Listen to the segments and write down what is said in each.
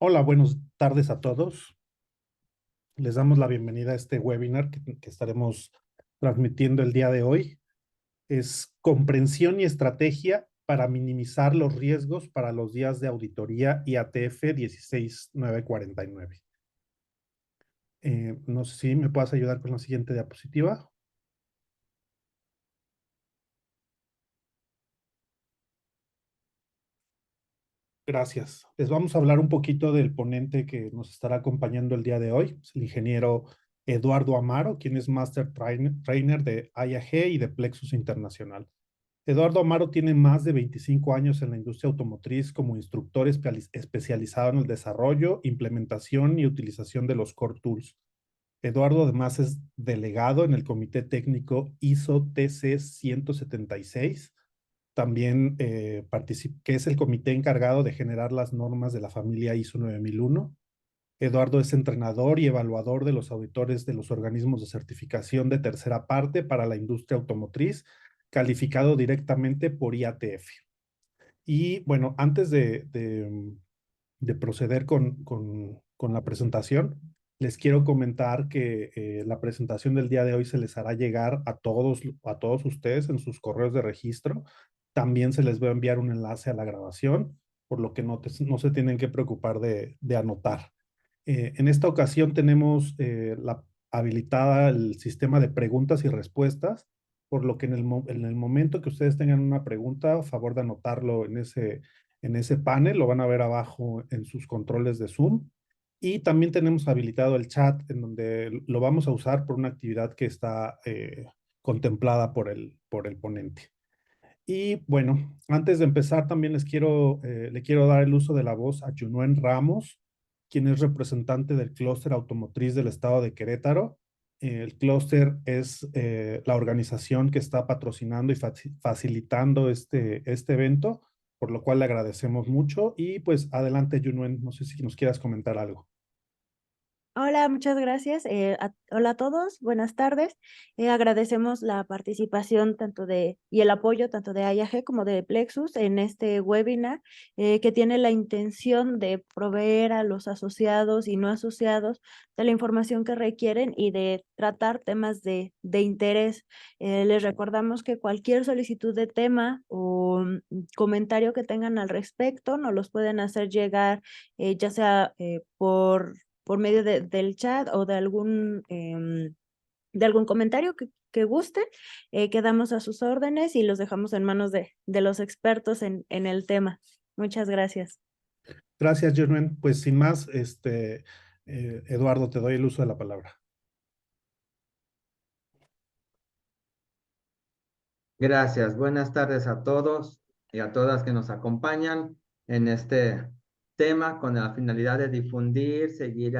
Hola, buenas tardes a todos. Les damos la bienvenida a este webinar que estaremos transmitiendo el día de hoy. Es comprensión y estrategia para minimizar los riesgos para los días de auditoría IATF 16949. No sé si me puedas ayudar con la siguiente diapositiva. Gracias. Les vamos a hablar un poquito del ponente que nos estará acompañando el día de hoy. Es el ingeniero Eduardo Amaro, quien es Trainer de IAG y de Plexus Internacional. Eduardo Amaro tiene más de 25 años en la industria automotriz como instructor especializado en el desarrollo, implementación y utilización de los Core Tools. Eduardo además es delegado en el Comité Técnico ISO TC 176, también que es el comité encargado de generar las normas de la familia ISO 9001. Eduardo es entrenador y evaluador de los auditores de los organismos de certificación de tercera parte para la industria automotriz, calificado directamente por IATF. Y bueno, antes de proceder con la presentación, les quiero comentar que la presentación del día de hoy se les hará llegar a todos ustedes en sus correos de registro. También se les va a enviar un enlace a la grabación, por lo que no se tienen que preocupar de anotar. En esta ocasión tenemos habilitada el sistema de preguntas y respuestas, por lo que en el momento que ustedes tengan una pregunta, a favor de anotarlo en ese panel, lo van a ver abajo en sus controles de Zoom. Y también tenemos habilitado el chat, en donde lo vamos a usar por una actividad que está contemplada por el ponente. Y bueno, antes de empezar, también le quiero dar el uso de la voz a Junuen Ramos, quien es representante del clúster automotriz del estado de Querétaro. El clúster es la organización que está patrocinando y facilitando este evento, por lo cual le agradecemos mucho. Y pues adelante, Junuen, no sé si nos quieras comentar algo. Hola, muchas gracias. Hola a todos, buenas tardes. Agradecemos la participación y el apoyo tanto de IAG como de Plexus en este webinar que tiene la intención de proveer a los asociados y no asociados de la información que requieren y de tratar temas de interés. Les recordamos que cualquier solicitud de tema o comentario que tengan al respecto nos los pueden hacer llegar ya sea por medio del chat o de algún comentario que guste, quedamos a sus órdenes y los dejamos en manos de los expertos en el tema. Muchas gracias. Gracias, Junuen. Pues sin más, Eduardo, te doy el uso de la palabra. Gracias. Buenas tardes a todos y a todas que nos acompañan en este tema con la finalidad de difundir, seguir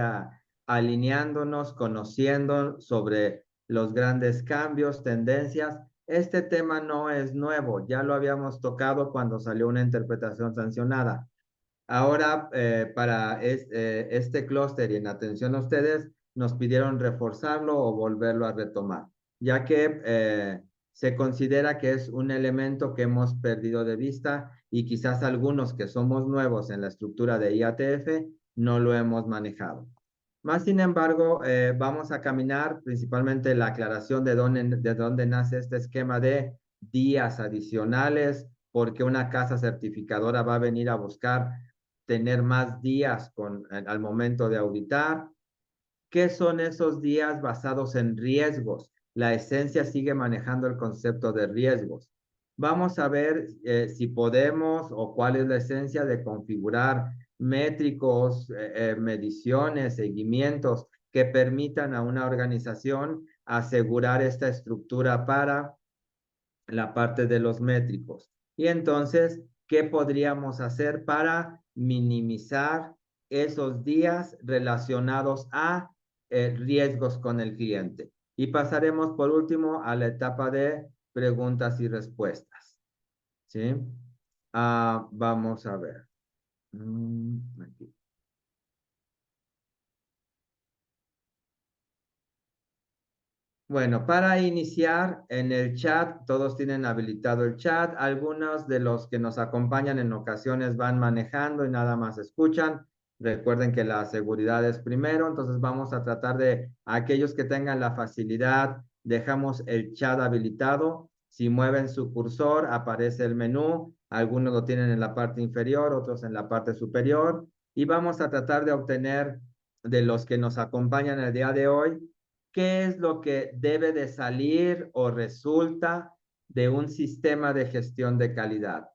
alineándonos, conociendo sobre los grandes cambios, tendencias. Este tema no es nuevo, ya lo habíamos tocado cuando salió una interpretación sancionada. Ahora, para este clúster y en atención a ustedes, nos pidieron reforzarlo o volverlo a retomar, ya que se considera que es un elemento que hemos perdido de vista y quizás algunos que somos nuevos en la estructura de IATF no lo hemos manejado. Más sin embargo, vamos a caminar principalmente la aclaración de dónde nace este esquema de días adicionales, porque una casa certificadora va a venir a buscar tener más días al momento de auditar. ¿Qué son esos días basados en riesgos? La esencia sigue manejando el concepto de riesgos. Vamos a ver si podemos o cuál es la esencia de configurar métricos, mediciones, seguimientos que permitan a una organización asegurar esta estructura para la parte de los métricos. Y entonces, ¿qué podríamos hacer para minimizar esos días relacionados a riesgos con el cliente? Y pasaremos por último a la etapa de preguntas y respuestas. ¿Sí? Vamos a ver. Aquí. Bueno, para iniciar en el chat, todos tienen habilitado el chat. Algunos de los que nos acompañan en ocasiones van manejando y nada más escuchan. Recuerden que la seguridad es primero, entonces vamos a tratar de aquellos que tengan la facilidad, dejamos el chat habilitado. Si mueven su cursor, aparece el menú. Algunos lo tienen en la parte inferior, otros en la parte superior. Y vamos a tratar de obtener de los que nos acompañan el día de hoy, qué es lo que debe de salir o resulta de un sistema de gestión de calidad.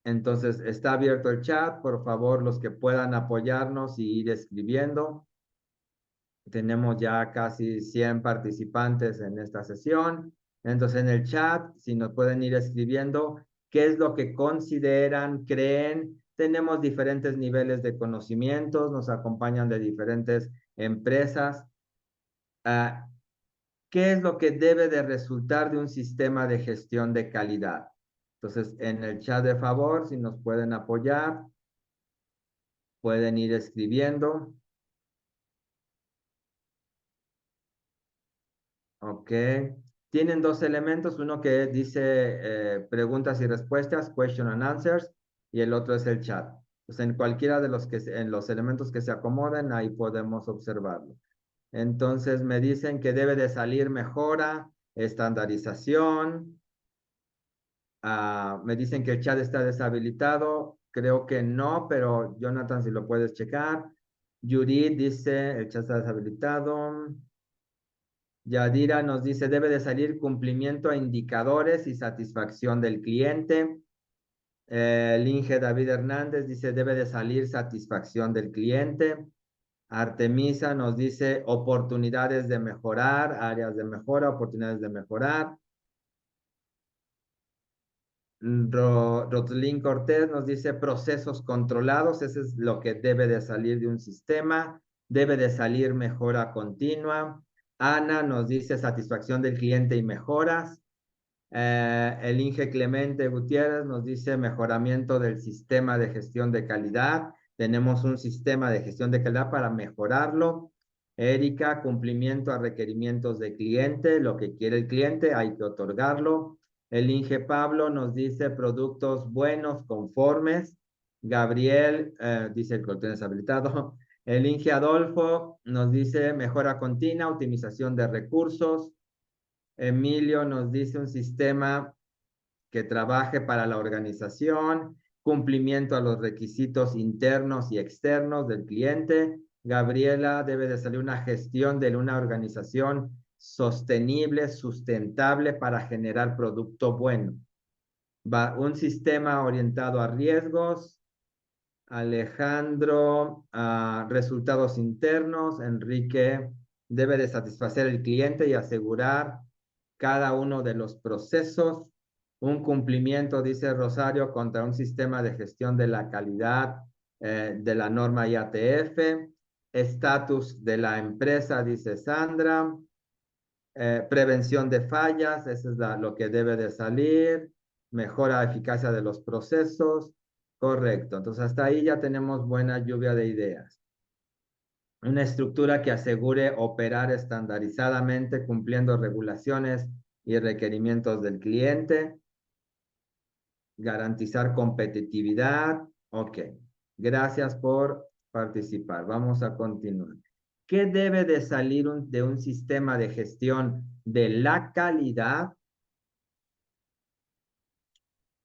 Entonces, está abierto el chat. Por favor, los que puedan apoyarnos y ir escribiendo. Tenemos ya casi 100 participantes en esta sesión. Entonces, en el chat, si nos pueden ir escribiendo qué es lo que consideran, creen. Tenemos diferentes niveles de conocimientos, nos acompañan de diferentes empresas. ¿Qué es lo que debe de resultar de un sistema de gestión de calidad? Entonces, en el chat de favor, si nos pueden apoyar, pueden ir escribiendo. Ok. Tienen dos elementos, uno que dice preguntas y respuestas, question and answers, y el otro es el chat. Pues en cualquiera de en los elementos que se acomoden, ahí podemos observarlo. Entonces me dicen que debe de salir mejora, estandarización. Me dicen que el chat está deshabilitado. Creo que no, pero Jonathan, si lo puedes checar. Yuri dice, el chat está deshabilitado. Yadira nos dice, debe de salir cumplimiento a indicadores y satisfacción del cliente. Linge David Hernández dice, debe de salir satisfacción del cliente. Artemisa nos dice, oportunidades de mejorar, áreas de mejora, oportunidades de mejorar. Rotlín Cortés nos dice procesos controlados, eso es lo que debe de salir de un sistema, debe de salir mejora continua. Ana nos dice satisfacción del cliente y mejoras. El Inge Clemente Gutiérrez nos dice mejoramiento del sistema de gestión de calidad. Tenemos un sistema de gestión de calidad para mejorarlo. Erika, cumplimiento a requerimientos de cliente, lo que quiere el cliente hay que otorgarlo. El Inge Pablo nos dice productos buenos, conformes. Gabriel dice que lo tienes habilitado. El Inge Adolfo nos dice mejora continua, optimización de recursos. Emilio nos dice un sistema que trabaje para la organización, cumplimiento a los requisitos internos y externos del cliente. Gabriela, debe de salir una gestión de una organización sostenible, sustentable para generar producto bueno. Un sistema orientado a riesgos. Alejandro, resultados internos. Enrique, debe de satisfacer el cliente y asegurar cada uno de los procesos. Un cumplimiento, dice Rosario, contra un sistema de gestión de la calidad de la norma IATF. Estatus de la empresa, dice Sandra. Prevención de fallas, eso es lo que debe de salir. Mejora eficacia de los procesos. Correcto, entonces hasta ahí ya tenemos buena lluvia de ideas. Una estructura que asegure operar estandarizadamente cumpliendo regulaciones y requerimientos del cliente. Garantizar competitividad. Ok, gracias por participar. Vamos a continuar. ¿Qué debe de salir de un sistema de gestión de la calidad?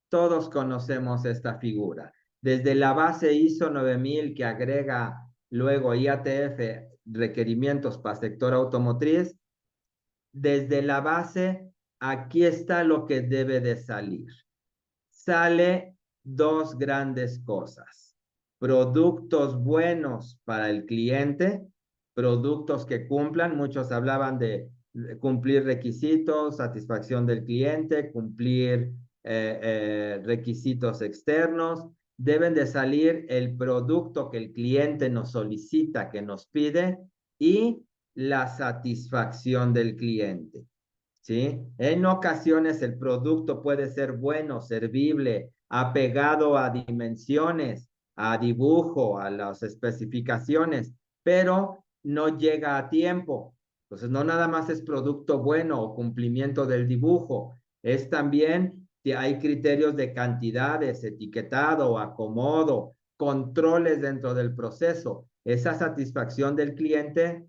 Todos conocemos esta figura. Desde la base ISO 9000 que agrega luego IATF requerimientos para sector automotriz, desde la base, aquí está lo que debe de salir. Sale dos grandes cosas. Productos buenos para el cliente, productos que cumplan. Muchos hablaban de cumplir requisitos, satisfacción del cliente, cumplir requisitos externos. Deben de salir el producto que el cliente nos solicita, que nos pide, y la satisfacción del cliente. ¿Sí? En ocasiones el producto puede ser bueno, servible, apegado a dimensiones, a dibujo, a las especificaciones, pero no llega a tiempo. Entonces, no nada más es producto bueno o cumplimiento del dibujo, es también que hay criterios de cantidades, etiquetado, acomodo, controles dentro del proceso. Esa satisfacción del cliente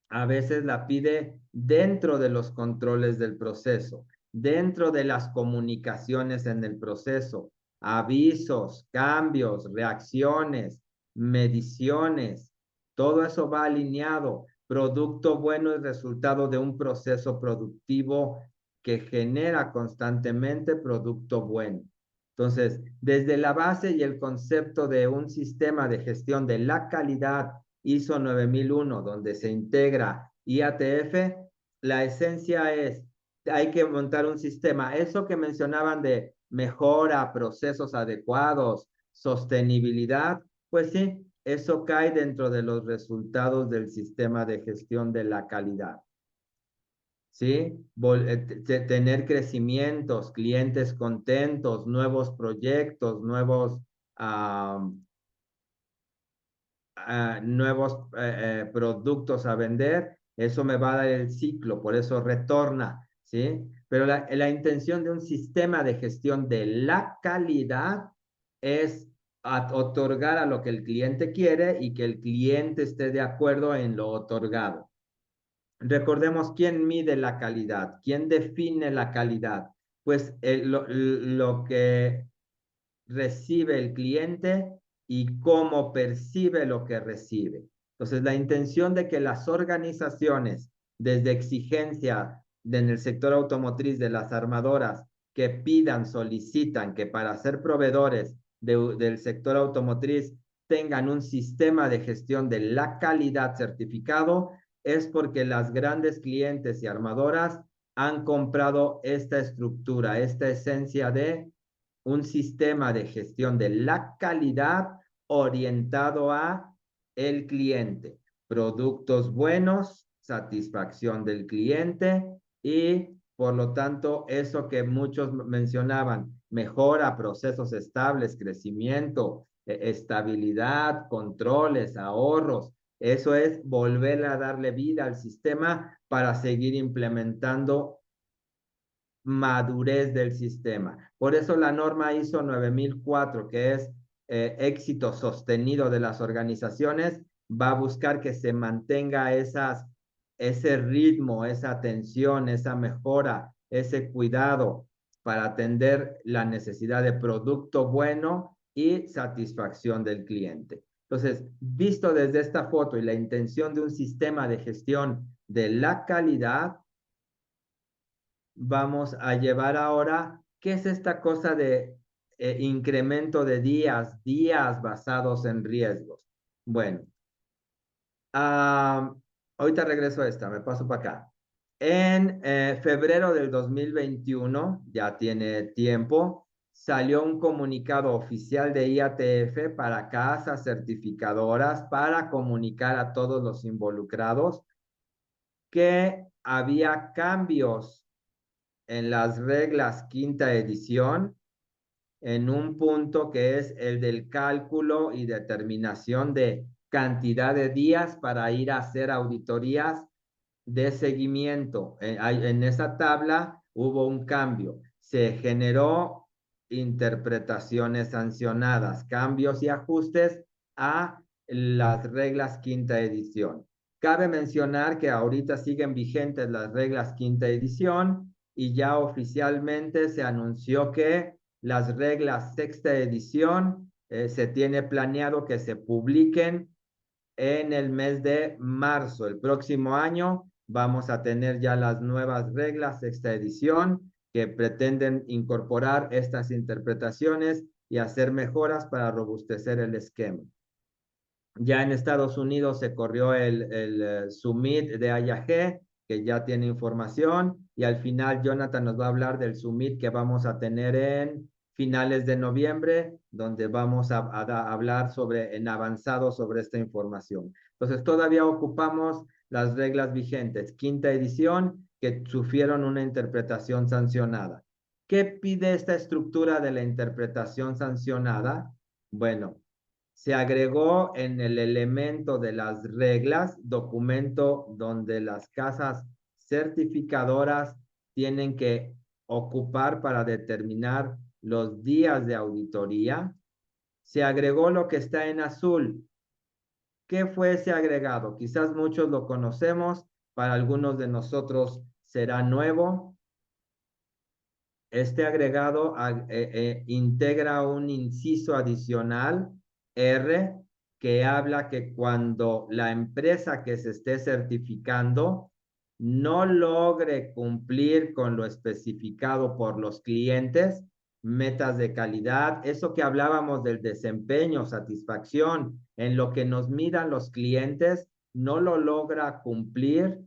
a veces la pide dentro de los controles del proceso, dentro de las comunicaciones en el proceso, avisos, cambios, reacciones, mediciones, todo eso va alineado. Producto bueno es resultado de un proceso productivo que genera constantemente producto bueno. Entonces, desde la base y el concepto de un sistema de gestión de la calidad ISO 9001, donde se integra IATF, la esencia es, hay que montar un sistema. Eso que mencionaban de mejora, procesos adecuados, sostenibilidad, pues sí, eso cae dentro de los resultados del sistema de gestión de la calidad. ¿Sí? Tener crecimientos, clientes contentos, nuevos proyectos, nuevos productos a vender, eso me va a dar el ciclo, por eso retorna, ¿sí? Pero la intención de un sistema de gestión de la calidad es otorgar a lo que el cliente quiere y que el cliente esté de acuerdo en lo otorgado. Recordemos quién mide la calidad, quién define la calidad. Pues lo que recibe el cliente y cómo percibe lo que recibe. Entonces, la intención de que las organizaciones, desde exigencia en el sector automotriz de las armadoras, que pidan, solicitan que para ser proveedores del sector automotriz tengan un sistema de gestión de la calidad certificado, es porque las grandes clientes y armadoras han comprado esta estructura, esta esencia de un sistema de gestión de la calidad orientado a el cliente. Productos buenos, satisfacción del cliente y, por lo tanto, eso que muchos mencionaban, mejora, procesos estables, crecimiento, estabilidad, controles, ahorros. Eso es volver a darle vida al sistema para seguir implementando madurez del sistema. Por eso la norma ISO 9004, que es éxito sostenido de las organizaciones, va a buscar que se mantenga ese ritmo, esa atención, esa mejora, ese cuidado para atender la necesidad de producto bueno y satisfacción del cliente. Entonces, visto desde esta foto y la intención de un sistema de gestión de la calidad, vamos a llevar ahora, ¿qué es esta cosa de incremento de días basados en riesgos? Bueno, ahorita regreso a esta, me paso para acá. En febrero del 2021, ya tiene tiempo, salió un comunicado oficial de IATF para casas certificadoras para comunicar a todos los involucrados que había cambios en las reglas quinta edición, en un punto que es el del cálculo y determinación de cantidad de días para ir a hacer auditorías de seguimiento. En esa tabla hubo un cambio. Se generó interpretaciones sancionadas, cambios y ajustes a las reglas quinta edición. Cabe mencionar que ahorita siguen vigentes las reglas quinta edición y ya oficialmente se anunció que las reglas sexta edición se tiene planeado que se publiquen en el mes de marzo. El próximo año vamos a tener ya las nuevas reglas, sexta edición, que pretenden incorporar estas interpretaciones y hacer mejoras para robustecer el esquema. Ya en Estados Unidos se corrió el Summit de IAG, que ya tiene información, y al final Jonathan nos va a hablar del Summit que vamos a tener en finales de noviembre, donde vamos a hablar en avanzado sobre esta información. Entonces, todavía ocupamos las reglas vigentes, quinta edición, que sufrieron una interpretación sancionada. ¿Qué pide esta estructura de la interpretación sancionada? Bueno, se agregó en el elemento de las reglas, documento donde las casas certificadoras tienen que ocupar para determinar los días de auditoría. Se agregó lo que está en azul. ¿Qué fue ese agregado? Quizás muchos lo conocemos, para algunos de nosotros será nuevo. Este agregado integra un inciso adicional, R, que habla que cuando la empresa que se esté certificando no logre cumplir con lo especificado por los clientes, metas de calidad, eso que hablábamos del desempeño, satisfacción, en lo que nos miran los clientes, no lo logra cumplir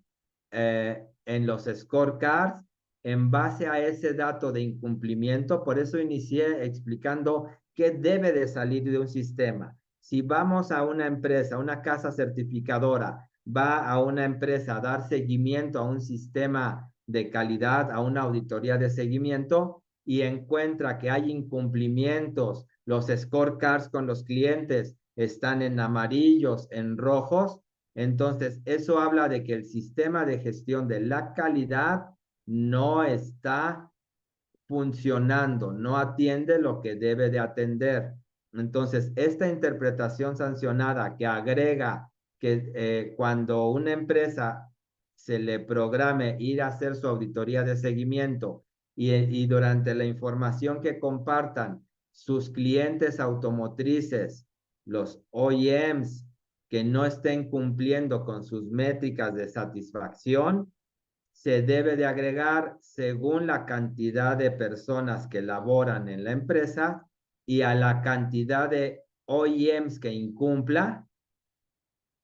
en los scorecards. En base a ese dato de incumplimiento, por eso inicié explicando qué debe de salir de un sistema. Si vamos a una empresa, una casa certificadora, va a una empresa a dar seguimiento a un sistema de calidad, a una auditoría de seguimiento, y encuentra que hay incumplimientos, los scorecards con los clientes están en amarillos, en rojos, entonces eso habla de que el sistema de gestión de la calidad no está funcionando, no atiende lo que debe de atender. Entonces, esta interpretación sancionada que agrega que cuando una empresa se le programe ir a hacer su auditoría de seguimiento y durante la información que compartan sus clientes automotrices, los OEMs, que no estén cumpliendo con sus métricas de satisfacción, se debe de agregar según la cantidad de personas que laboran en la empresa y a la cantidad de OEMs que incumpla,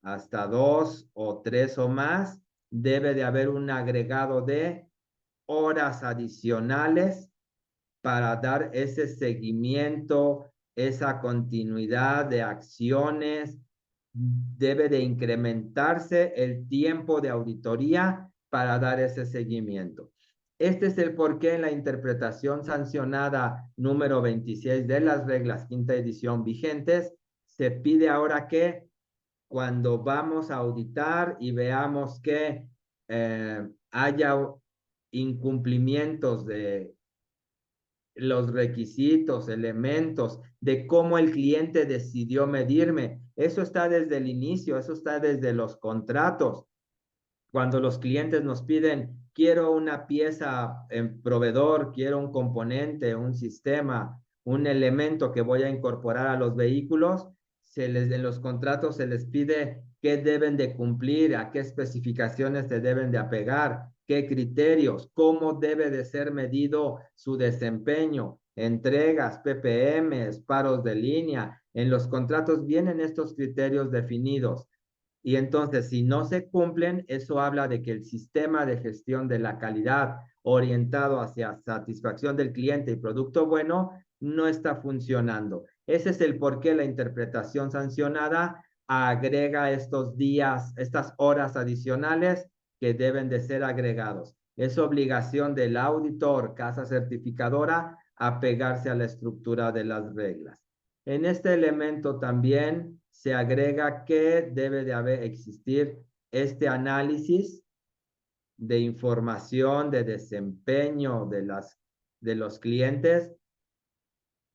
hasta 2 o 3 o más, debe de haber un agregado de horas adicionales para dar ese seguimiento, esa continuidad de acciones. Debe de incrementarse el tiempo de auditoría para dar ese seguimiento. Este es el porqué en la interpretación sancionada número 26 de las reglas quinta edición vigentes, se pide ahora que cuando vamos a auditar y veamos que haya incumplimientos de los requisitos, elementos, de cómo el cliente decidió medirme. Eso está desde el inicio, eso está desde los contratos. Cuando los clientes nos piden, quiero una pieza en proveedor, quiero un componente, un sistema, un elemento que voy a incorporar a los vehículos, en los contratos se les pide qué deben de cumplir, a qué especificaciones se deben de apegar, qué criterios, cómo debe de ser medido su desempeño, entregas, PPMs, paros de línea. En los contratos vienen estos criterios definidos. Y entonces, si no se cumplen, eso habla de que el sistema de gestión de la calidad orientado hacia satisfacción del cliente y producto bueno no está funcionando. Ese es el por qué la interpretación sancionada agrega estos días, estas horas adicionales que deben de ser agregados. Es obligación del auditor, casa certificadora, apegarse a la estructura de las reglas. En este elemento también se agrega que debe de existir este análisis de información, de desempeño de los clientes,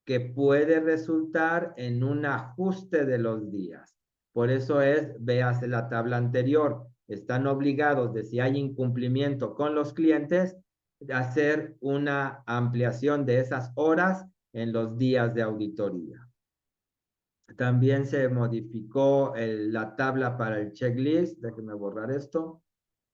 que puede resultar en un ajuste de los días. Por eso véase la tabla anterior, están obligados de si hay incumplimiento con los clientes, de hacer una ampliación de esas horas en los días de auditoría. También se modificó la tabla para el checklist, déjenme borrar esto,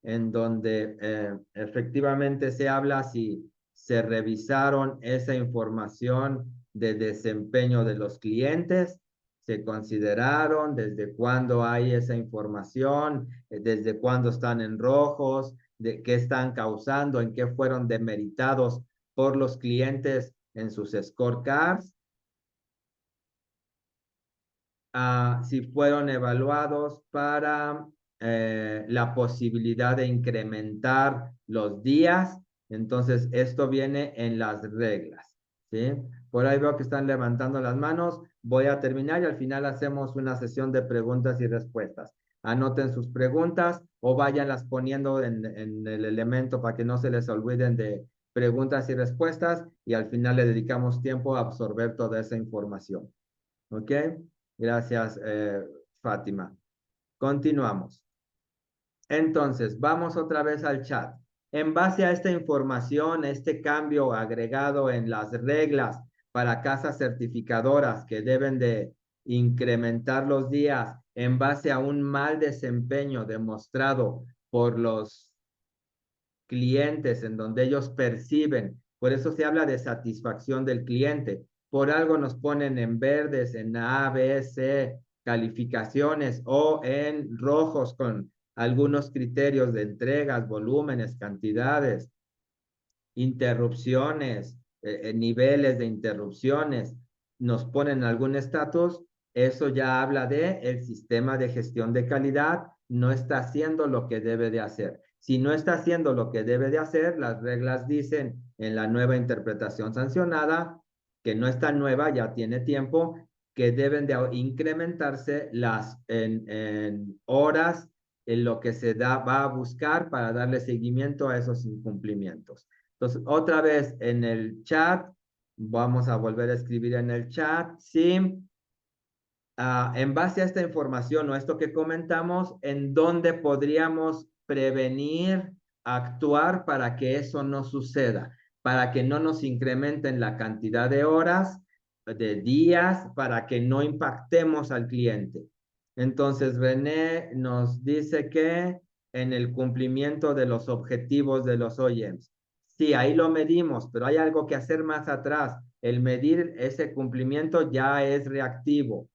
en donde efectivamente se habla si se revisaron esa información de desempeño de los clientes, se consideraron desde cuándo hay esa información, desde cuándo están en rojos, de qué están causando, en qué fueron demeritados por los clientes en sus scorecards, si fueron evaluados para la posibilidad de incrementar los días. Entonces, esto viene en las reglas, ¿sí? Por ahí veo que están levantando las manos. Voy a terminar y al final hacemos una sesión de preguntas y respuestas. Anoten sus preguntas o váyanlas poniendo en el elemento para que no se les olviden de preguntas y respuestas y al final le dedicamos tiempo a absorber toda esa información. ¿Ok? Gracias, Fátima. Continuamos. Entonces, vamos otra vez al chat. En base a esta información, este cambio agregado en las reglas para casas certificadoras que deben de incrementar los días en base a un mal desempeño demostrado por los clientes en donde ellos perciben, por eso se habla de satisfacción del cliente. Por algo nos ponen en verdes, en A, B, C, calificaciones o en rojos con algunos criterios de entregas, volúmenes, cantidades, interrupciones, niveles de interrupciones, nos ponen algún estatus, eso ya habla de el sistema de gestión de calidad no está haciendo lo que debe de hacer. Si no está haciendo lo que debe de hacer, las reglas dicen en la nueva interpretación sancionada, que no está nueva, ya tiene tiempo, que deben de incrementarse las en horas en lo que se va a buscar para darle seguimiento a esos incumplimientos. Entonces, otra vez en el chat, vamos a volver a escribir en el chat, sí. En base a esta información o esto que comentamos, ¿en dónde podríamos prevenir, actuar para que eso no suceda? Para que no nos incrementen la cantidad de horas, de días, para que no impactemos al cliente. Entonces, René nos dice que en el cumplimiento de los objetivos de los OEMs. Sí, ahí lo medimos, pero hay algo que hacer más atrás. El medir ese cumplimiento ya es reactivo.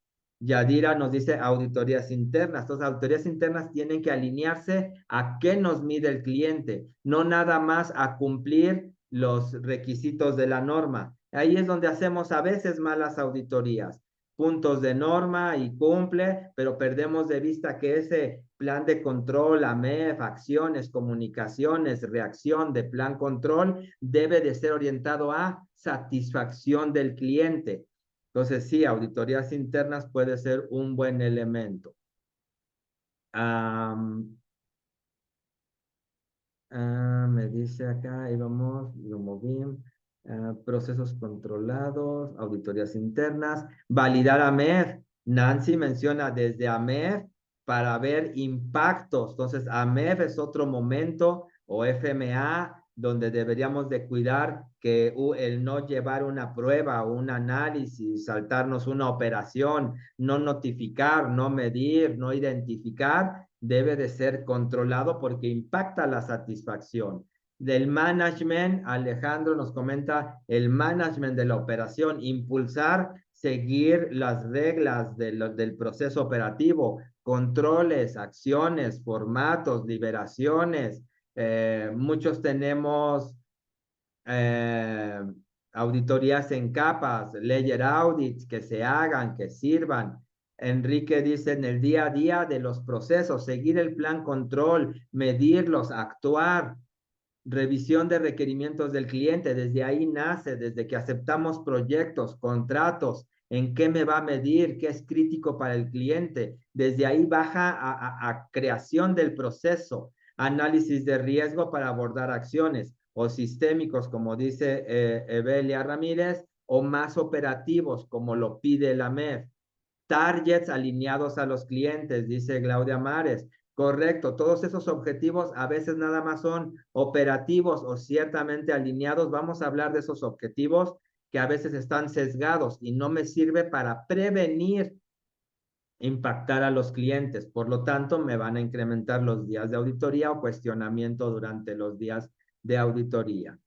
Yadira nos dice auditorías internas. Entonces, auditorías internas tienen que alinearse a qué nos mide el cliente, no nada más a cumplir los requisitos de la norma. Ahí es donde hacemos a veces malas auditorías. Puntos de norma y cumple, pero perdemos de vista que ese plan de control, AMEF, acciones, comunicaciones, reacción de plan control, debe de ser orientado a satisfacción del cliente. Entonces, sí, auditorías internas puede ser un buen elemento. Me dice acá, ahí vamos, lo moví. Procesos controlados, auditorías internas, validar AMEF. Nancy menciona desde AMEF para ver impactos. Entonces, AMEF es otro momento o FMA donde deberíamos de cuidar que el no llevar una prueba o un análisis, saltarnos una operación, no notificar, no medir, no identificar, debe de ser controlado porque impacta la satisfacción. Del management, Alejandro nos comenta el management de la operación, impulsar, seguir las reglas del proceso operativo, controles, acciones, formatos, liberaciones. Muchos tenemos auditorías en capas, layer audits que se hagan, que sirvan. Enrique dice en el día a día de los procesos, seguir el plan control, medirlos, actuar, revisión de requerimientos del cliente, desde ahí nace, desde que aceptamos proyectos, contratos, en qué me va a medir, qué es crítico para el cliente, desde ahí baja a creación del proceso, análisis de riesgo para abordar acciones, o sistémicos, como dice Evelia Ramírez, o más operativos, como lo pide la MEF. Targets alineados a los clientes, dice Claudia Mares. Correcto, todos esos objetivos a veces nada más son operativos o ciertamente alineados. Vamos a hablar de esos objetivos que a veces están sesgados y no me sirve para prevenir impactar a los clientes. Por lo tanto, me van a incrementar los días de auditoría o cuestionamiento durante los días de auditoría.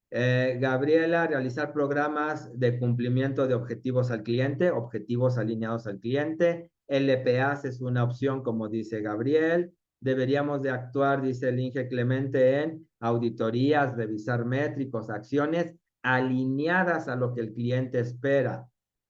Gabriela, realizar programas de cumplimiento de objetivos al cliente, objetivos alineados al cliente. LPAs es una opción, como dice Gabriel. Deberíamos de actuar, dice el Inge Clemente, en auditorías, revisar métricos, acciones alineadas a lo que el cliente espera.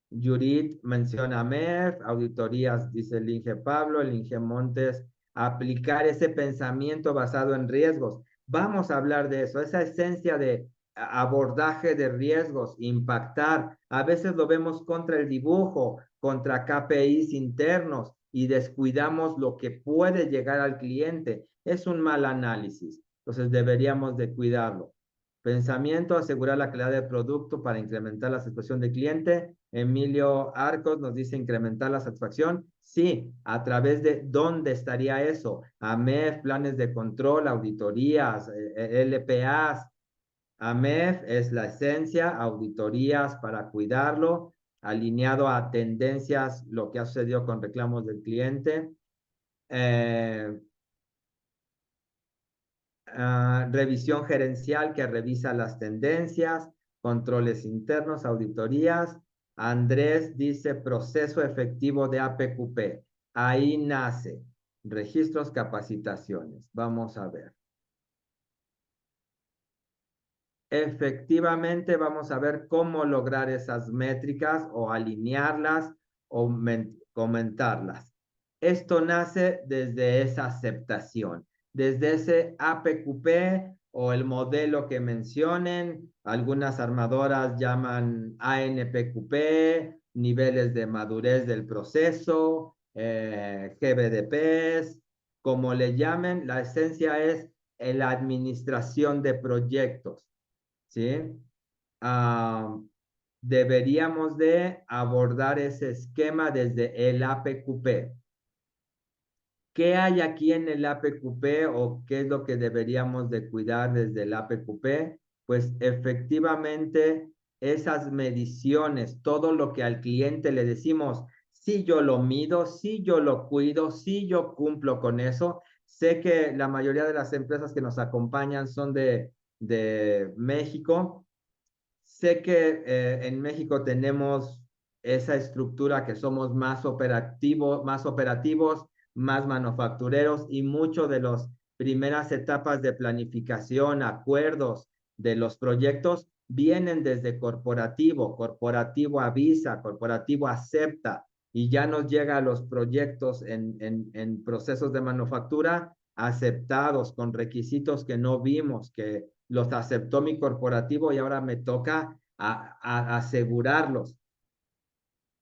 Yurit menciona MEF, auditorías, dice el Inge Pablo, el Inge Montes, aplicar ese pensamiento basado en riesgos. Vamos a hablar de eso, esa esencia de abordaje de riesgos, impactar. A veces lo vemos contra el dibujo, contra KPIs internos y descuidamos lo que puede llegar al cliente. Es un mal análisis. Entonces deberíamos de cuidarlo. Pensamiento, asegurar la calidad del producto para incrementar la satisfacción del cliente. Emilio Arcos nos dice incrementar la satisfacción. Sí, ¿a través de dónde estaría eso? AMEF, planes de control, auditorías, LPAs. AMEF es la esencia, auditorías para cuidarlo, alineado a tendencias, lo que ha sucedido con reclamos del cliente. Revisión gerencial que revisa las tendencias, controles internos, auditorías. Andrés dice proceso efectivo de APQP. Ahí nace. Registros, capacitaciones. Vamos a ver. Efectivamente, vamos a ver cómo lograr esas métricas o alinearlas o comentarlas. Esto nace desde esa aceptación, desde ese APQP o el modelo que mencionen. Algunas armadoras llaman ANPQP, niveles de madurez del proceso, GBDPs, como le llamen, la esencia es la administración de proyectos. ¿Sí? Deberíamos de abordar ese esquema desde el APQP. ¿Qué hay aquí en el APQP o qué es lo que deberíamos de cuidar desde el APQP? Pues efectivamente esas mediciones, todo lo que al cliente le decimos, si yo lo mido, si yo lo cuido, si yo cumplo con eso. Sé que la mayoría de las empresas que nos acompañan son de México. Sé que en México tenemos esa estructura que somos más operativos, más manufactureros y mucho de las primeras etapas de planificación, acuerdos de los proyectos vienen desde corporativo. Corporativo avisa, corporativo acepta y ya nos llega a los proyectos en procesos de manufactura aceptados con requisitos que no vimos, que los aceptó mi corporativo y ahora me toca asegurarlos.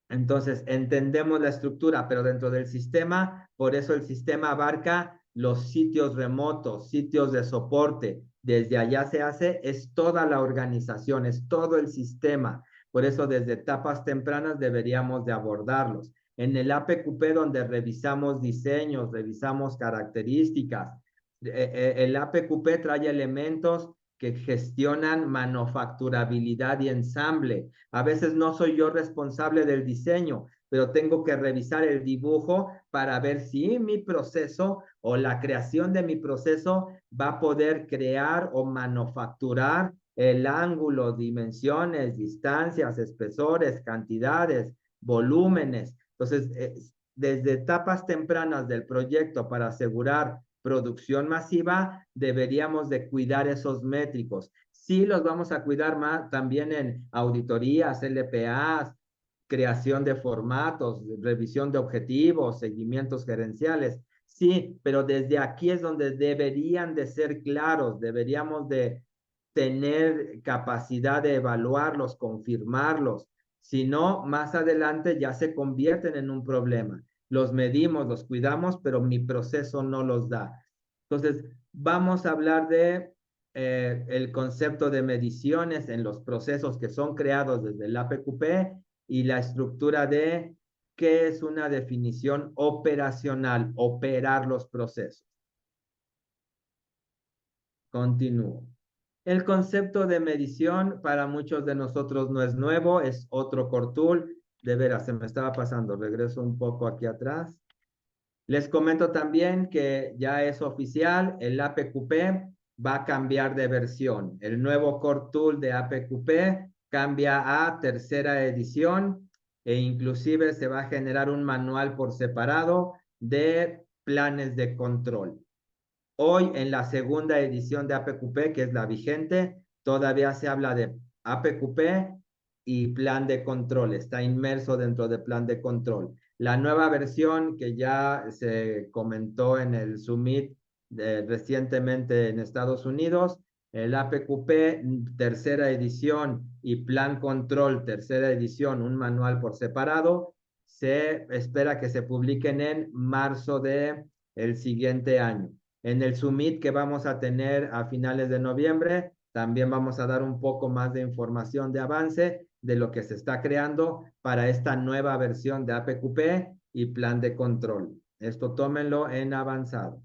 Entonces, entendemos la estructura, pero dentro del sistema, por eso el sistema abarca los sitios remotos, sitios de soporte. Desde allá se hace, es toda la organización, es todo el sistema. Por eso desde etapas tempranas deberíamos de abordarlos. En el APQP, donde revisamos diseños, revisamos características, el APQP trae elementos que gestionan manufacturabilidad y ensamble. A veces no soy yo responsable del diseño, pero tengo que revisar el dibujo para ver si mi proceso o la creación de mi proceso va a poder crear o manufacturar el ángulo, dimensiones, distancias, espesores, cantidades, volúmenes. Entonces, desde etapas tempranas del proyecto para asegurar producción masiva, deberíamos de cuidar esos métricos. Sí los vamos a cuidar más también en auditorías, LPAs, creación de formatos, revisión de objetivos, seguimientos gerenciales. Sí, pero desde aquí es donde deberían de ser claros, deberíamos de tener capacidad de evaluarlos, confirmarlos. Si no, más adelante ya se convierten en un problema. Los medimos, los cuidamos, pero mi proceso no los da. Entonces, vamos a hablar de el concepto de mediciones en los procesos que son creados desde el APQP y la estructura de qué es una definición operacional, operar los procesos. Continúo. El concepto de medición para muchos de nosotros no es nuevo, es otro core tool. De veras, se me estaba pasando. Regreso un poco aquí atrás. Les comento también que ya es oficial, el APQP va a cambiar de versión. El nuevo core tool de APQP cambia a tercera edición e inclusive se va a generar un manual por separado de planes de control. Hoy en la segunda edición de APQP, que es la vigente, todavía se habla de APQP y plan de control, está inmerso dentro de plan de control. La nueva versión que ya se comentó en el Summit recientemente en Estados Unidos, el APQP tercera edición y plan control tercera edición, un manual por separado, se espera que se publiquen en marzo del siguiente año. En el Summit que vamos a tener a finales de noviembre, también vamos a dar un poco más de información de avance de lo que se está creando para esta nueva versión de APQP y plan de control. Esto tómenlo en avanzado.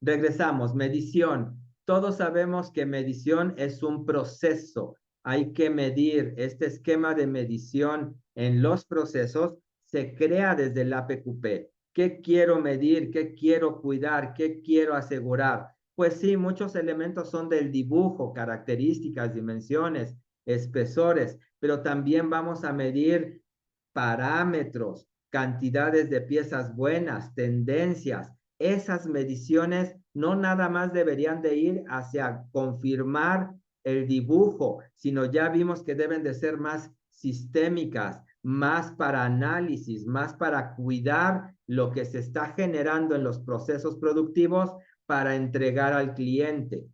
Regresamos, medición. Todos sabemos que medición es un proceso. Hay que medir. Este esquema de medición en los procesos se crea desde el APQP. ¿Qué quiero medir? ¿Qué quiero cuidar? ¿Qué quiero asegurar? Pues sí, muchos elementos son del dibujo, características, dimensiones, espesores, pero también vamos a medir parámetros, cantidades de piezas buenas, tendencias. Esas mediciones no nada más deberían de ir hacia confirmar el dibujo, sino ya vimos que deben de ser más sistémicas, más para análisis, más para cuidar lo que se está generando en los procesos productivos para entregar al cliente.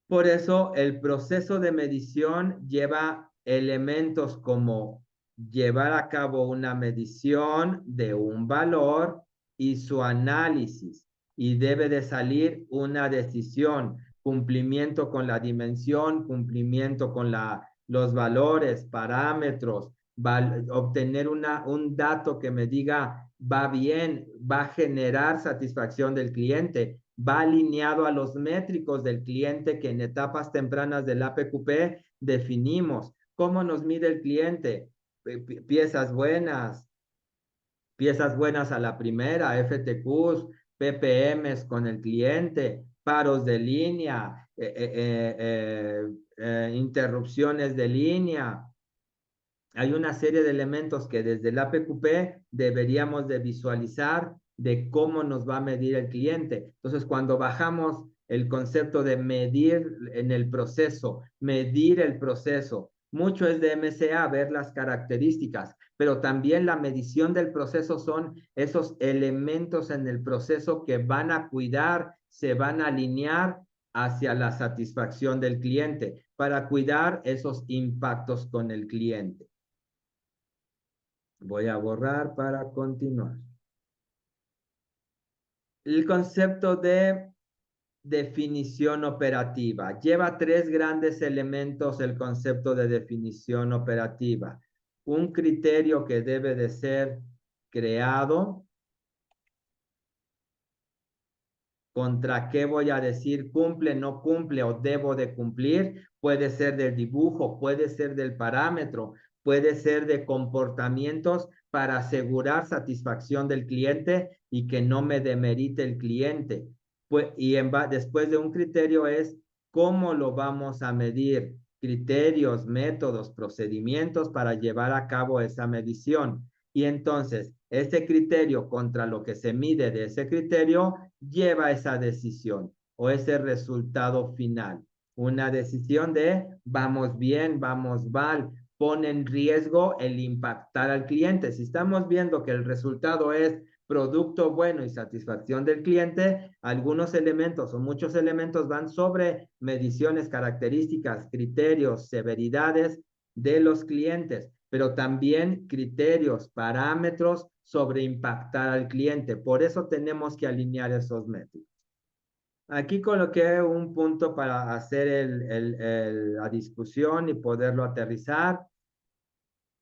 Por eso el proceso de medición lleva elementos como llevar a cabo una medición de un valor y su análisis, y debe de salir una decisión, cumplimiento con la dimensión, cumplimiento con los valores, parámetros, obtener un dato que me diga va bien, va a generar satisfacción del cliente, va alineado a los métricos del cliente que en etapas tempranas del APQP definimos. ¿Cómo nos mide el cliente? Piezas buenas a la primera, FTQs, PPMs con el cliente, paros de línea, interrupciones de línea. Hay una serie de elementos que desde el APQP deberíamos de visualizar de cómo nos va a medir el cliente. Entonces, cuando bajamos el concepto de medir en el proceso, medir el proceso, mucho es de MCA, ver las características, pero también la medición del proceso son esos elementos en el proceso que van a cuidar, se van a alinear hacia la satisfacción del cliente, para cuidar esos impactos con el cliente. Voy a borrar para continuar. El concepto de definición operativa. Lleva 3 grandes elementos el concepto de definición operativa. Un criterio que debe de ser creado. ¿Contra qué voy a decir cumple, no cumple o debo de cumplir? Puede ser del dibujo, puede ser del parámetro, puede ser de comportamientos para asegurar satisfacción del cliente y que no me demerite el cliente. Después de un criterio es cómo lo vamos a medir, criterios, métodos, procedimientos para llevar a cabo esa medición. Y entonces, ese criterio contra lo que se mide de ese criterio lleva esa decisión o ese resultado final. Una decisión de vamos bien, vamos mal, pone en riesgo el impactar al cliente. Si estamos viendo que el resultado es producto bueno y satisfacción del cliente, algunos elementos o muchos elementos van sobre mediciones, características, criterios, severidades de los clientes, pero también criterios, parámetros sobre impactar al cliente. Por eso tenemos que alinear esos métricos. Aquí coloqué un punto para hacer la discusión y poderlo aterrizar.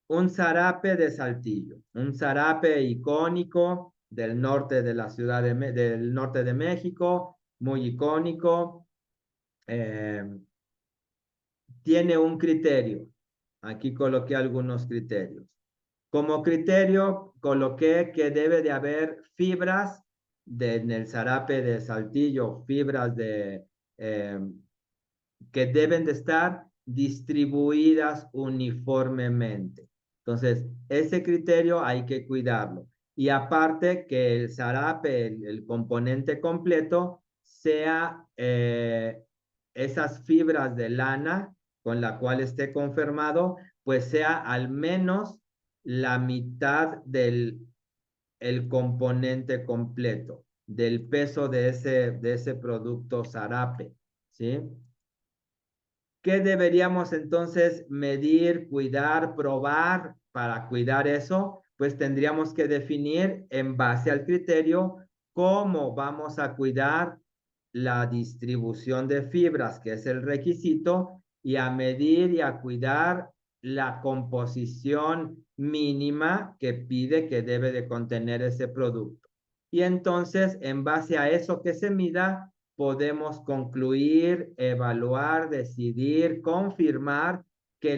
Un zarape de Saltillo, un zarape icónico del norte de la ciudad del norte de México, muy icónico. Tiene un criterio. Aquí coloqué algunos criterios. Como criterio, coloqué que debe de haber fibras en el zarape de Saltillo, fibras que deben de estar distribuidas uniformemente. Entonces, ese criterio hay que cuidarlo. Y aparte que el zarape, el componente completo, sea esas fibras de lana con la cual esté confirmado, pues sea al menos la mitad del componente completo, del peso de ese producto zarape, ¿sí? ¿Qué deberíamos entonces medir, cuidar, probar para cuidar eso? Pues tendríamos que definir en base al criterio cómo vamos a cuidar la distribución de fibras, que es el requisito, y a medir y a cuidar la composición mínima que pide que debe de contener ese producto. Y entonces, en base a eso que se mida, podemos concluir, evaluar, decidir, confirmar que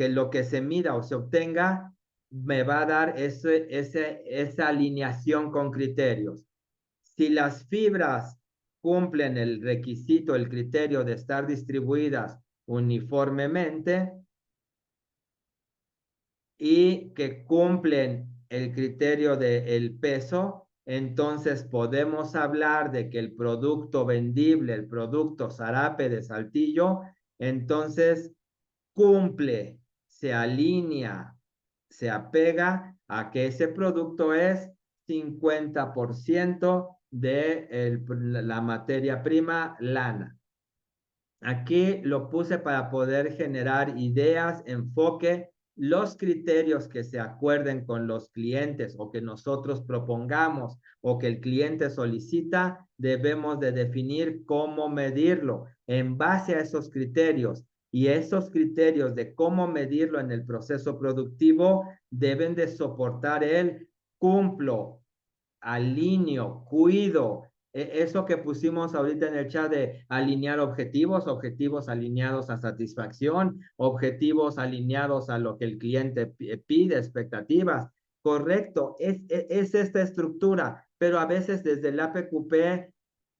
lo que se mida o se obtenga me va a dar esa alineación con criterios. Si las fibras cumplen el requisito, el criterio de estar distribuidas uniformemente y que cumplen el criterio del peso, entonces podemos hablar de que el producto vendible, el producto zarape de Saltillo, entonces cumple, se alinea, se apega a que ese producto es 50% de la materia prima lana. Aquí lo puse para poder generar ideas, enfoque, los criterios que se acuerden con los clientes o que nosotros propongamos o que el cliente solicita, debemos de definir cómo medirlo en base a esos criterios. Y esos criterios de cómo medirlo en el proceso productivo deben de soportar el cumplo, alineo, cuido. Eso que pusimos ahorita en el chat de alinear objetivos, objetivos alineados a satisfacción, objetivos alineados a lo que el cliente pide, expectativas. Correcto, es esta estructura, pero a veces desde el APQP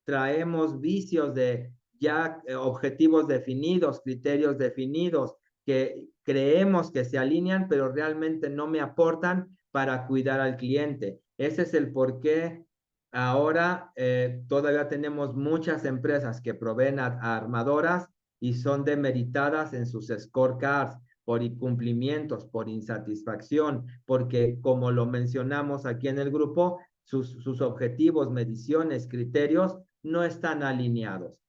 traemos vicios de ya objetivos definidos, criterios definidos, que creemos que se alinean, pero realmente no me aportan para cuidar al cliente. Ese es el por qué ahora todavía tenemos muchas empresas que proveen a armadoras y son demeritadas en sus scorecards por incumplimientos, por insatisfacción, porque como lo mencionamos aquí en el grupo, sus objetivos, mediciones, criterios no están alineados.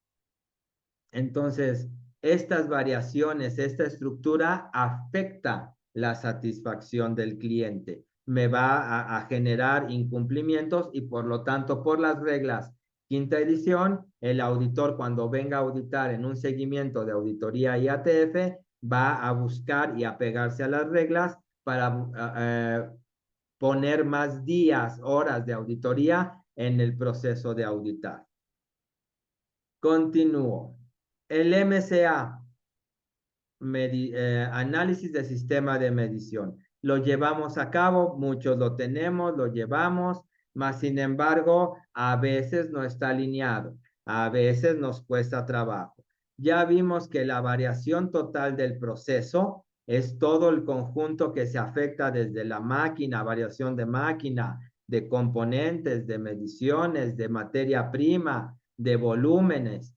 Entonces, estas variaciones, esta estructura afecta la satisfacción del cliente. Me va a generar incumplimientos y por lo tanto, por las reglas quinta edición, el auditor cuando venga a auditar en un seguimiento de auditoría IATF va a buscar y apegarse a las reglas para poner más días, horas de auditoría en el proceso de auditar. Continúo. El MCA, análisis de sistema de medición. Lo llevamos a cabo, muchos lo tenemos, lo llevamos, mas sin embargo, a veces no está alineado, a veces nos cuesta trabajo. Ya vimos que la variación total del proceso es todo el conjunto que se afecta desde la máquina, variación de máquina, de componentes, de mediciones, de materia prima, de volúmenes.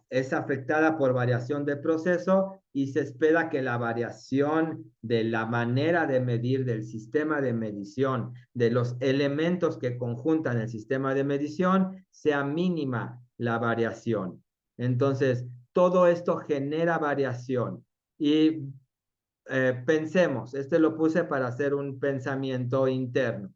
Es afectada por variación de proceso y se espera que la variación de la manera de medir del sistema de medición, de los elementos que conjuntan el sistema de medición, sea mínima la variación. Entonces, todo esto genera variación. Y pensemos, lo puse para hacer un pensamiento interno.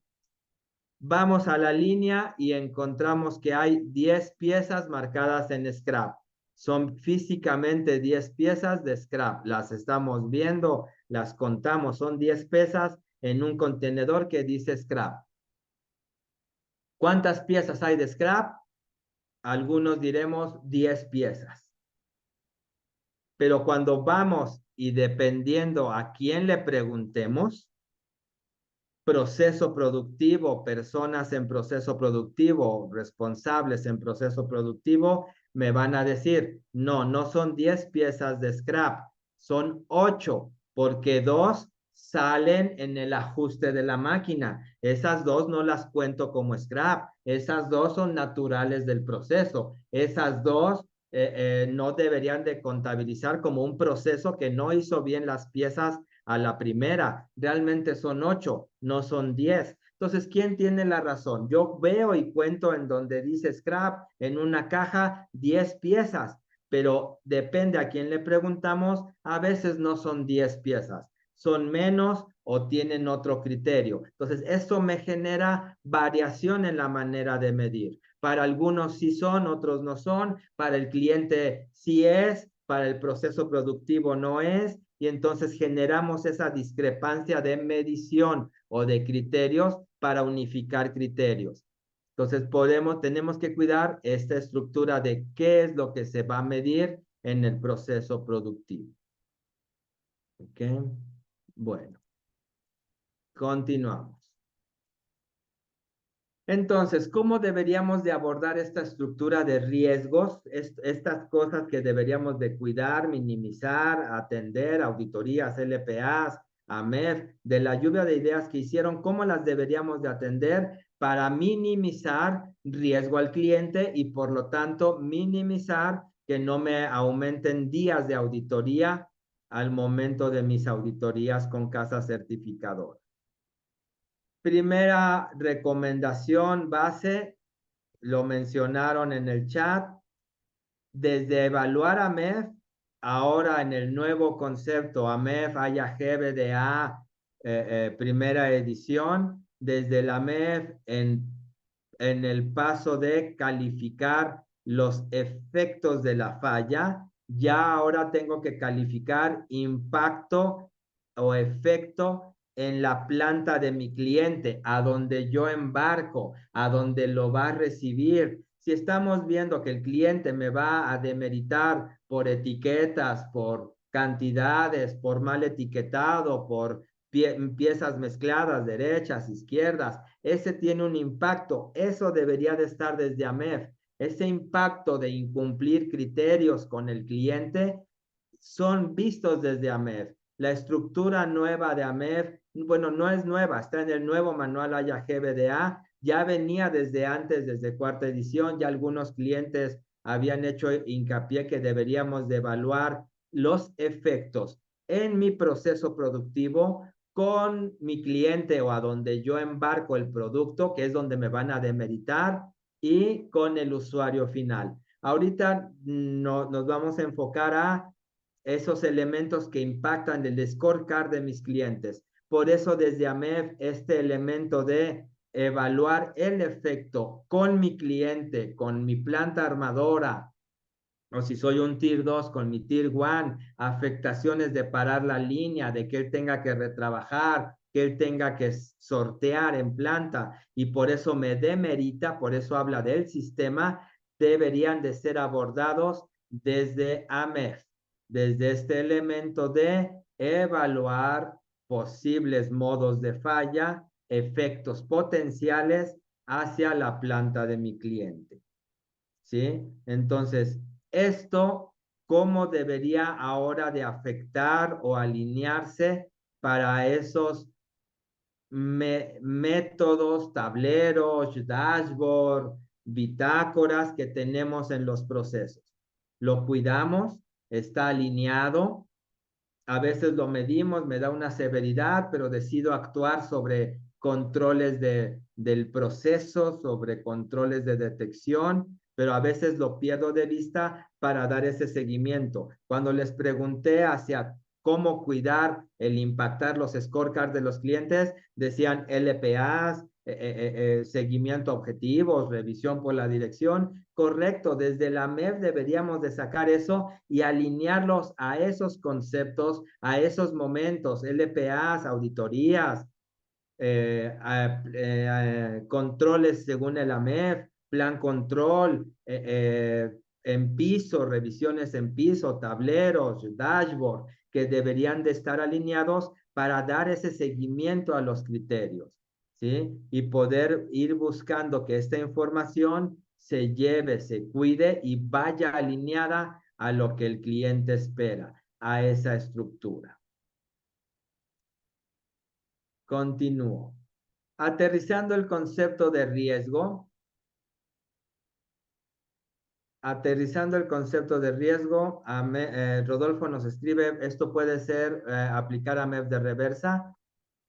Vamos a la línea y encontramos que hay 10 piezas marcadas en scrap. Son físicamente 10 piezas de scrap. Las estamos viendo, las contamos. Son 10 piezas en un contenedor que dice scrap. ¿Cuántas piezas hay de scrap? Algunos diremos 10 piezas. Pero cuando vamos y dependiendo a quién le preguntemos, proceso productivo, personas en proceso productivo, responsables en proceso productivo, me van a decir, no, no son 10 piezas de scrap, son 8, porque 2 salen en el ajuste de la máquina. Esas 2 no las cuento como scrap, esas 2 son naturales del proceso, esas 2 no deberían de contabilizar como un proceso que no hizo bien las piezas a la primera. Realmente son 8, no son 10. Entonces, ¿quién tiene la razón? Yo veo y cuento en donde dice scrap, en una caja, 10 piezas, pero depende a quién le preguntamos, a veces no son 10 piezas, son menos o tienen otro criterio. Entonces, eso me genera variación en la manera de medir. Para algunos sí son, otros no son. Para el cliente sí es, para el proceso productivo no es, y entonces generamos esa discrepancia de medición o de criterios para unificar criterios. Entonces tenemos que cuidar esta estructura de qué es lo que se va a medir en el proceso productivo. ¿Ok? Bueno, continuamos. Entonces, ¿cómo deberíamos de abordar esta estructura de riesgos? Estas cosas que deberíamos de cuidar, minimizar, atender, auditorías, LPAs, AMEF, de la lluvia de ideas que hicieron, ¿cómo las deberíamos de atender para minimizar riesgo al cliente y por lo tanto minimizar que no me aumenten días de auditoría al momento de mis auditorías con casa certificadora? Primera recomendación base, lo mencionaron en el chat, desde evaluar AMEF, ahora en el nuevo concepto AMEF, IAG, BDA, primera edición, desde la AMEF en el paso de calificar los efectos de la falla, ya ahora tengo que calificar impacto o efecto en la planta de mi cliente, a donde yo embarco, a donde lo va a recibir. Si estamos viendo que el cliente me va a demeritar por etiquetas, por cantidades, por mal etiquetado, por piezas mezcladas, derechas, izquierdas, ese tiene un impacto. Eso debería de estar desde AMEF. Ese impacto de incumplir criterios con el cliente son vistos desde AMEF. La estructura nueva de AMEF, bueno, no es nueva, está en el nuevo manual IAG-BDA, ya venía desde antes, desde cuarta edición, ya algunos clientes habían hecho hincapié que deberíamos de evaluar los efectos en mi proceso productivo con mi cliente o a donde yo embarco el producto, que es donde me van a demeritar, y con el usuario final. Ahorita nos vamos a enfocar a esos elementos que impactan el scorecard de mis clientes. Por eso desde AMEF este elemento de evaluar el efecto con mi cliente, con mi planta armadora, o si soy un Tier 2 con mi Tier 1, afectaciones de parar la línea, de que él tenga que retrabajar, que él tenga que sortear en planta, y por eso me demerita, por eso habla del sistema, deberían de ser abordados desde AMEF, desde este elemento de evaluar posibles modos de falla, efectos potenciales hacia la planta de mi cliente. ¿Sí? Entonces, esto, ¿cómo debería ahora de afectar o alinearse para esos métodos, tableros, dashboard, bitácoras que tenemos en los procesos? Lo cuidamos, está alineado, a veces lo medimos, me da una severidad, pero decido actuar sobre controles del proceso, sobre controles de detección, pero a veces lo pierdo de vista para dar ese seguimiento. Cuando les pregunté hacia cómo cuidar el impactar los scorecards de los clientes, decían LPAs, seguimiento a objetivos, revisión por la dirección. Correcto, desde la MEF deberíamos de sacar eso y alinearlos a esos conceptos, a esos momentos, LPAs, auditorías, controles según el AMEF, plan control, en piso, revisiones en piso, tableros, dashboard, que deberían de estar alineados para dar ese seguimiento a los criterios, ¿sí? Y poder ir buscando que esta información se lleve, se cuide y vaya alineada a lo que el cliente espera, a esa estructura. Continúo. Aterrizando el concepto de riesgo. Aterrizando el concepto de riesgo, Rodolfo nos escribe, esto puede ser aplicar a MEF de reversa.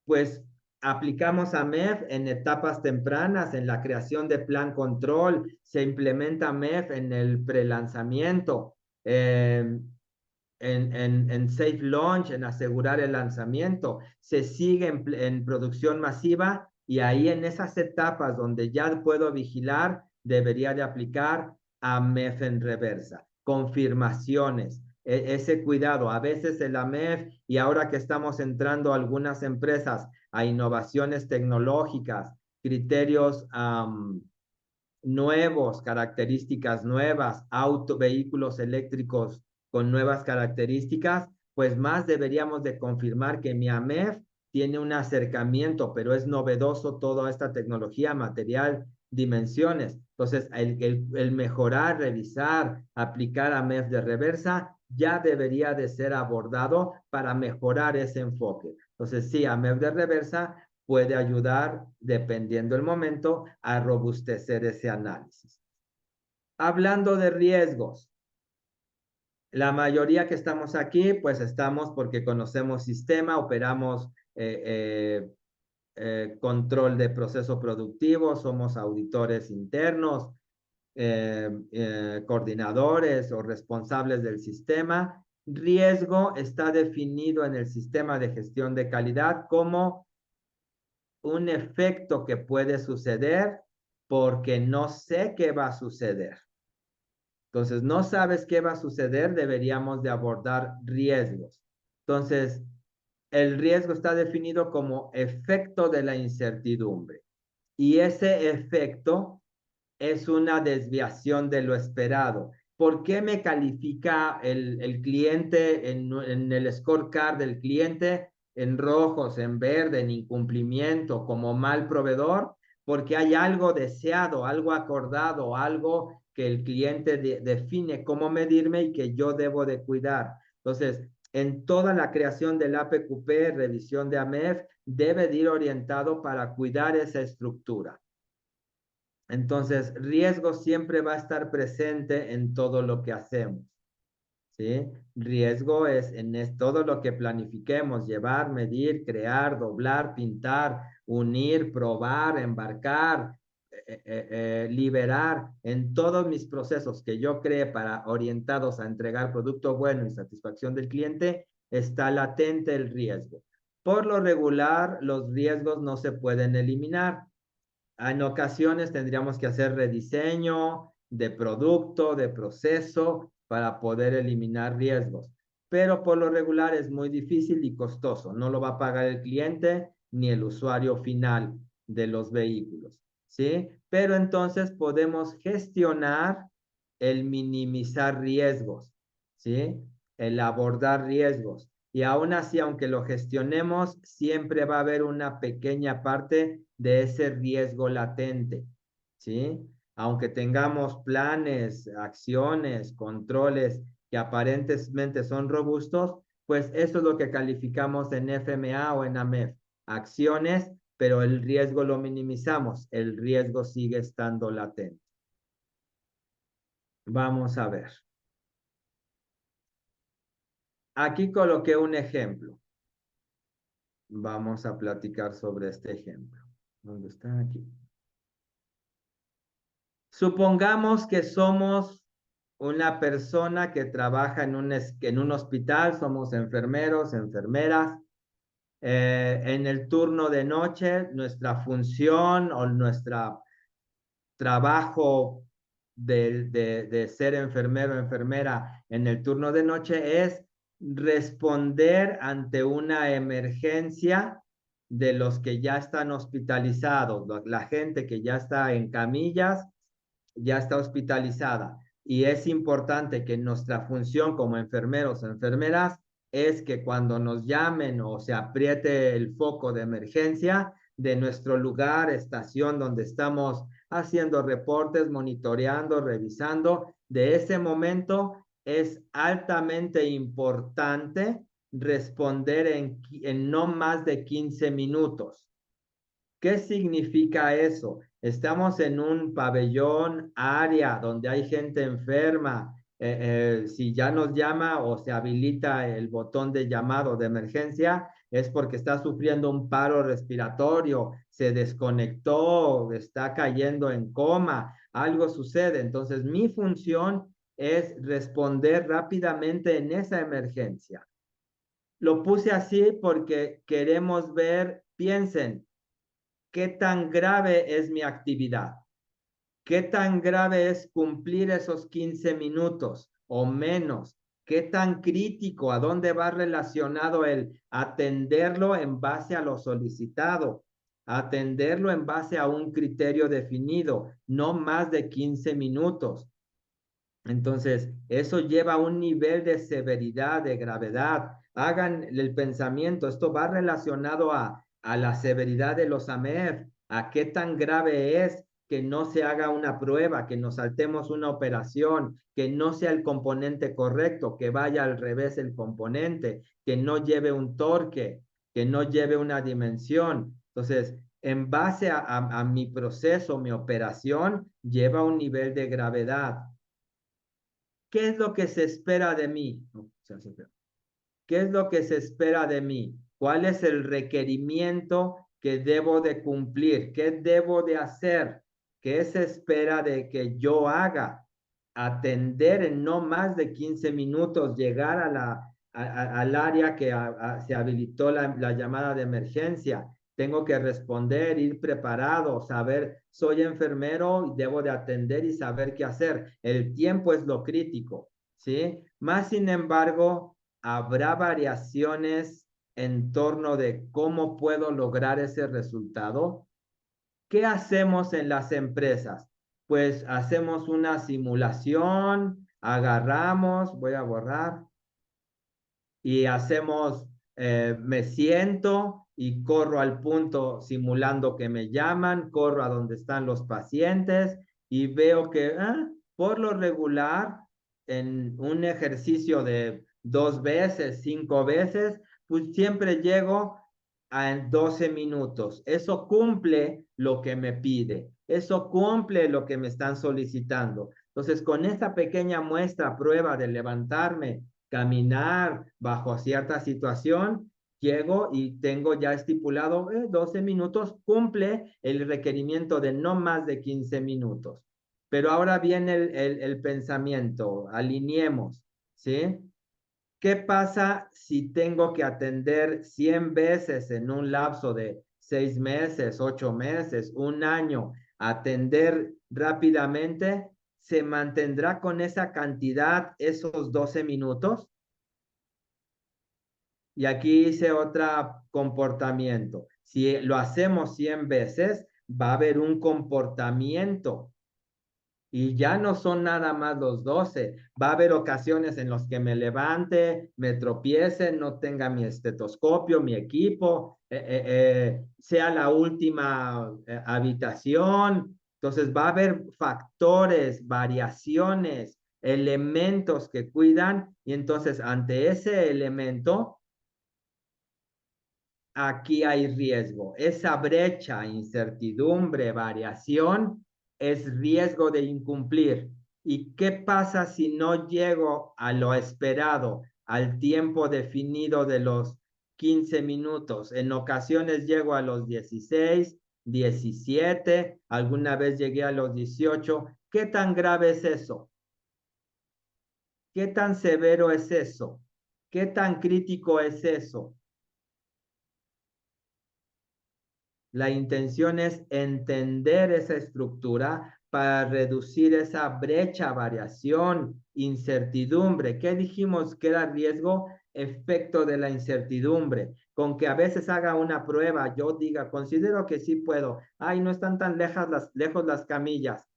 Pues aplicamos a MEF en etapas tempranas, en la creación de plan control, se implementa MEF en el prelanzamiento, en safe launch, en asegurar el lanzamiento, se sigue en producción masiva, y ahí en esas etapas donde ya puedo vigilar, debería de aplicar a MEF en reversa. Confirmaciones. ese cuidado. A veces el AMEF, y ahora que estamos entrando algunas empresas a innovaciones tecnológicas, criterios nuevos, características nuevas, vehículos eléctricos con nuevas características, pues más deberíamos de confirmar que mi AMEF tiene un acercamiento, pero es novedoso toda esta tecnología, material, dimensiones. Entonces, el mejorar, revisar, aplicar AMEF de reversa ya debería de ser abordado para mejorar ese enfoque. Entonces, sí, AMEF de reversa puede ayudar, dependiendo del momento, a robustecer ese análisis. Hablando de riesgos, la mayoría que estamos aquí, pues estamos porque conocemos sistema, operamos control de proceso productivo, somos auditores internos, coordinadores o responsables del sistema. Riesgo está definido en el sistema de gestión de calidad como un efecto que puede suceder porque no sé qué va a suceder. Entonces, no sabes qué va a suceder, deberíamos de abordar riesgos. Entonces, el riesgo está definido como efecto de la incertidumbre. Y ese efecto es una desviación de lo esperado. ¿Por qué me califica el cliente en el scorecard del cliente en rojos, en verde, en incumplimiento, como mal proveedor? Porque hay algo deseado, algo acordado, algo que el cliente define cómo medirme y que yo debo de cuidar. Entonces, en toda la creación del APQP, revisión de AMEF, debe de ir orientado para cuidar esa estructura. Entonces, riesgo siempre va a estar presente en todo lo que hacemos, ¿sí? Riesgo es todo lo que planifiquemos, llevar, medir, crear, doblar, pintar, unir, probar, embarcar, liberar. En todos mis procesos que yo cree para orientados a entregar producto bueno y satisfacción del cliente, está latente el riesgo. Por lo regular, los riesgos no se pueden eliminar. En ocasiones tendríamos que hacer rediseño de producto, de proceso, para poder eliminar riesgos. Pero por lo regular es muy difícil y costoso. No lo va a pagar el cliente ni el usuario final de los vehículos, ¿sí? Pero entonces podemos gestionar el minimizar riesgos, ¿sí? El abordar riesgos. Y aún así, aunque lo gestionemos, siempre va a haber una pequeña parte de ese riesgo latente, ¿sí? Aunque tengamos planes, acciones, controles que aparentemente son robustos, pues eso es lo que calificamos en FMA o en AMEF. Acciones, pero el riesgo lo minimizamos, el riesgo sigue estando latente. Vamos a ver. Aquí coloqué un ejemplo. Vamos a platicar sobre este ejemplo. ¿Dónde está? Aquí. Supongamos que somos una persona que trabaja en un hospital, somos enfermeros, enfermeras. En el turno de noche, nuestra función o nuestro trabajo de ser enfermero o enfermera en el turno de noche es responder ante una emergencia de los que ya están hospitalizados, la gente que ya está en camillas, ya está hospitalizada. Y es importante que nuestra función como enfermeros o enfermeras es que cuando nos llamen o se apriete el foco de emergencia de nuestro lugar, estación donde estamos haciendo reportes, monitoreando, revisando, de ese momento es altamente importante responder en no más de 15 minutos. ¿Qué significa eso? Estamos en un pabellón, área donde hay gente enferma. Si ya nos llama o se habilita el botón de llamado de emergencia, es porque está sufriendo un paro respiratorio, se desconectó, está cayendo en coma, algo sucede. Entonces, mi función es responder rápidamente en esa emergencia. Lo puse así porque queremos ver, piensen, ¿qué tan grave es mi actividad? ¿Qué tan grave es cumplir esos 15 minutos o menos? ¿Qué tan crítico? ¿A dónde va relacionado el atenderlo en base a lo solicitado? Atenderlo en base a un criterio definido, no más de 15 minutos. Entonces, eso lleva a un nivel de severidad, de gravedad. Hagan el pensamiento, esto va relacionado a la severidad de los AMEF, a qué tan grave es que no se haga una prueba, que nos saltemos una operación, que no sea el componente correcto, que vaya al revés el componente, que no lleve un torque, que no lleve una dimensión. Entonces, en base a mi proceso, mi operación, lleva un nivel de gravedad. ¿Qué es lo que se espera de mí? ¿Qué es lo que se espera de mí? ¿Cuál es el requerimiento que debo de cumplir? ¿Qué debo de hacer? ¿Qué se espera de que yo haga? Atender en no más de 15 minutos, llegar al área que se habilitó la llamada de emergencia. Tengo que responder, ir preparado, saber, soy enfermero y debo de atender y saber qué hacer. El tiempo es lo crítico, ¿sí? Más sin embargo, habrá variaciones en torno de cómo puedo lograr ese resultado. ¿Qué hacemos en las empresas? Pues hacemos una simulación, agarramos, voy a borrar, y hacemos, me siento y corro al punto simulando que me llaman, corro a donde están los pacientes y veo que por lo regular en un ejercicio de 2 veces, 5 veces, pues siempre llego a 12 minutos. Eso cumple lo que me pide, eso cumple lo que me están solicitando. Entonces, con esta pequeña muestra, prueba de levantarme, caminar bajo cierta situación, llego y tengo ya estipulado 12 minutos, cumple el requerimiento de no más de 15 minutos. Pero ahora viene el pensamiento, alineemos, ¿sí? ¿Qué pasa si tengo que atender 100 veces en un lapso de 6 meses, 8 meses, un año, atender rápidamente? ¿Se mantendrá con esa cantidad esos 12 minutos? Y aquí hice otro comportamiento. Si lo hacemos 100 veces, va a haber un comportamiento. Y ya no son nada más los 12. Va a haber ocasiones en las que me levante, me tropiece, no tenga mi estetoscopio, mi equipo, sea la última habitación. Entonces va a haber factores, variaciones, elementos que cuidan. Y entonces ante ese elemento, aquí hay riesgo. Esa brecha, incertidumbre, variación, es riesgo de incumplir. ¿Y qué pasa si no llego a lo esperado, al tiempo definido de los 15 minutos? En ocasiones llego a los 16, 17, alguna vez llegué a los 18. ¿Qué tan grave es eso? ¿Qué tan severo es eso? ¿Qué tan crítico es eso? La intención es entender esa estructura para reducir esa brecha, variación, incertidumbre. ¿Qué dijimos que era riesgo? Efecto de la incertidumbre. Con que a veces haga una prueba, yo diga, considero que sí puedo. Ay, no están tan lejos las camillas.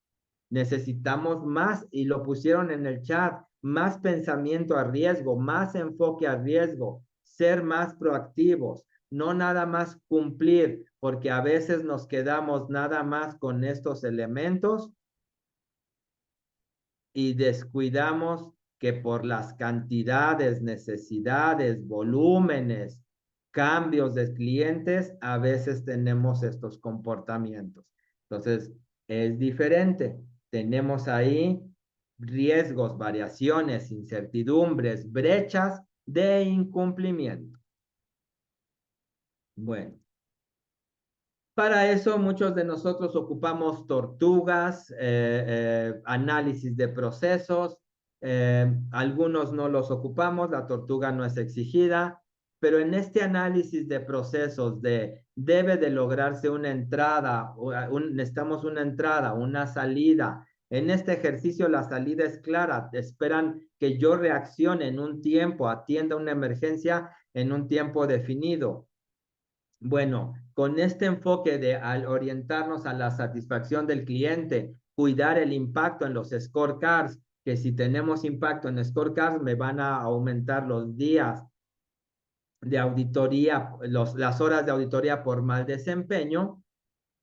Necesitamos más, y lo pusieron en el chat, más pensamiento a riesgo, más enfoque a riesgo, ser más proactivos, no nada más cumplir, porque a veces nos quedamos nada más con estos elementos y descuidamos que por las cantidades, necesidades, volúmenes, cambios de clientes, a veces tenemos estos comportamientos. Entonces, es diferente. Tenemos ahí riesgos, variaciones, incertidumbres, brechas de incumplimiento. Bueno, para eso muchos de nosotros ocupamos tortugas, análisis de procesos, algunos no los ocupamos, la tortuga no es exigida, pero en este análisis de procesos debe de lograrse una entrada, necesitamos una entrada, una salida, En este ejercicio la salida es clara. Esperan que yo reaccione en un tiempo, atienda una emergencia en un tiempo definido. Bueno, con este enfoque de al orientarnos a la satisfacción del cliente, cuidar el impacto en los scorecards, que si tenemos impacto en scorecards me van a aumentar los días de auditoría, las horas de auditoría por mal desempeño.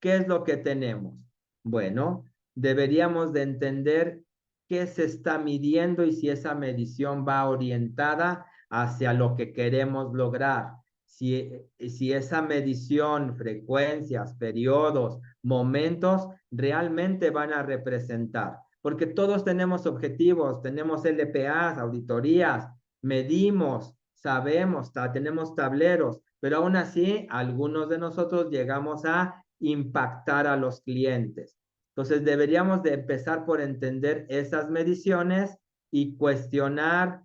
¿Qué es lo que tenemos? Bueno, deberíamos de entender qué se está midiendo y si esa medición va orientada hacia lo que queremos lograr. Si esa medición, frecuencias, periodos, momentos, realmente van a representar. Porque todos tenemos objetivos, tenemos LPAs, auditorías, medimos, sabemos, tenemos tableros, pero aún así algunos de nosotros llegamos a impactar a los clientes. Entonces deberíamos de empezar por entender esas mediciones y cuestionar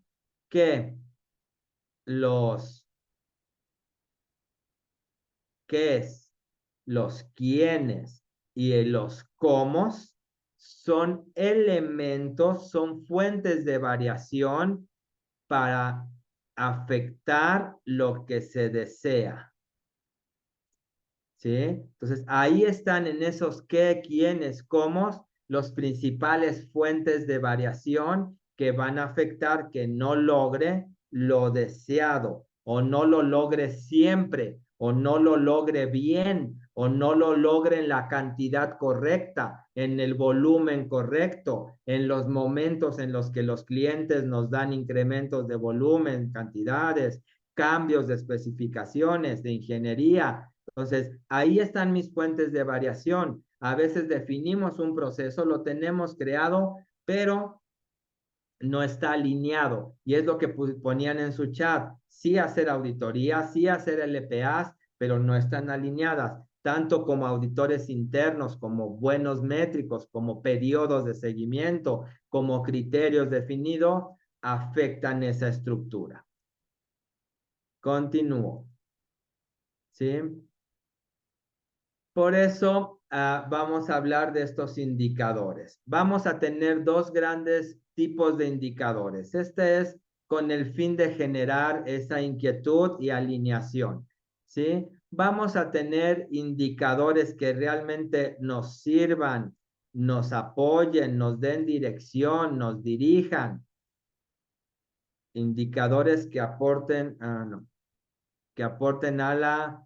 que los qués, los quiénes y los cómo son elementos, son fuentes de variación para afectar lo que se desea. ¿Sí? Entonces, ahí están en esos qué, quiénes, cómo, los principales fuentes de variación que van a afectar que no logre lo deseado, o no lo logre siempre, o no lo logre bien, o no lo logre en la cantidad correcta, en el volumen correcto, en los momentos en los que los clientes nos dan incrementos de volumen, cantidades, cambios de especificaciones, de ingeniería. Entonces, ahí están mis fuentes de variación. A veces definimos un proceso, lo tenemos creado, pero no está alineado. Y es lo que ponían en su chat. Sí hacer auditoría, sí hacer LPAs, pero no están alineadas, tanto como auditores internos, como buenos métricos, como periodos de seguimiento, como criterios definidos, afectan esa estructura. Continúo. ¿Sí? Por eso vamos a hablar de estos indicadores. Vamos a tener dos grandes tipos de indicadores. Este es con el fin de generar esa inquietud y alineación, ¿sí? Vamos a tener indicadores que realmente nos sirvan, nos apoyen, nos den dirección, nos dirijan. Indicadores que aporten, que aporten a la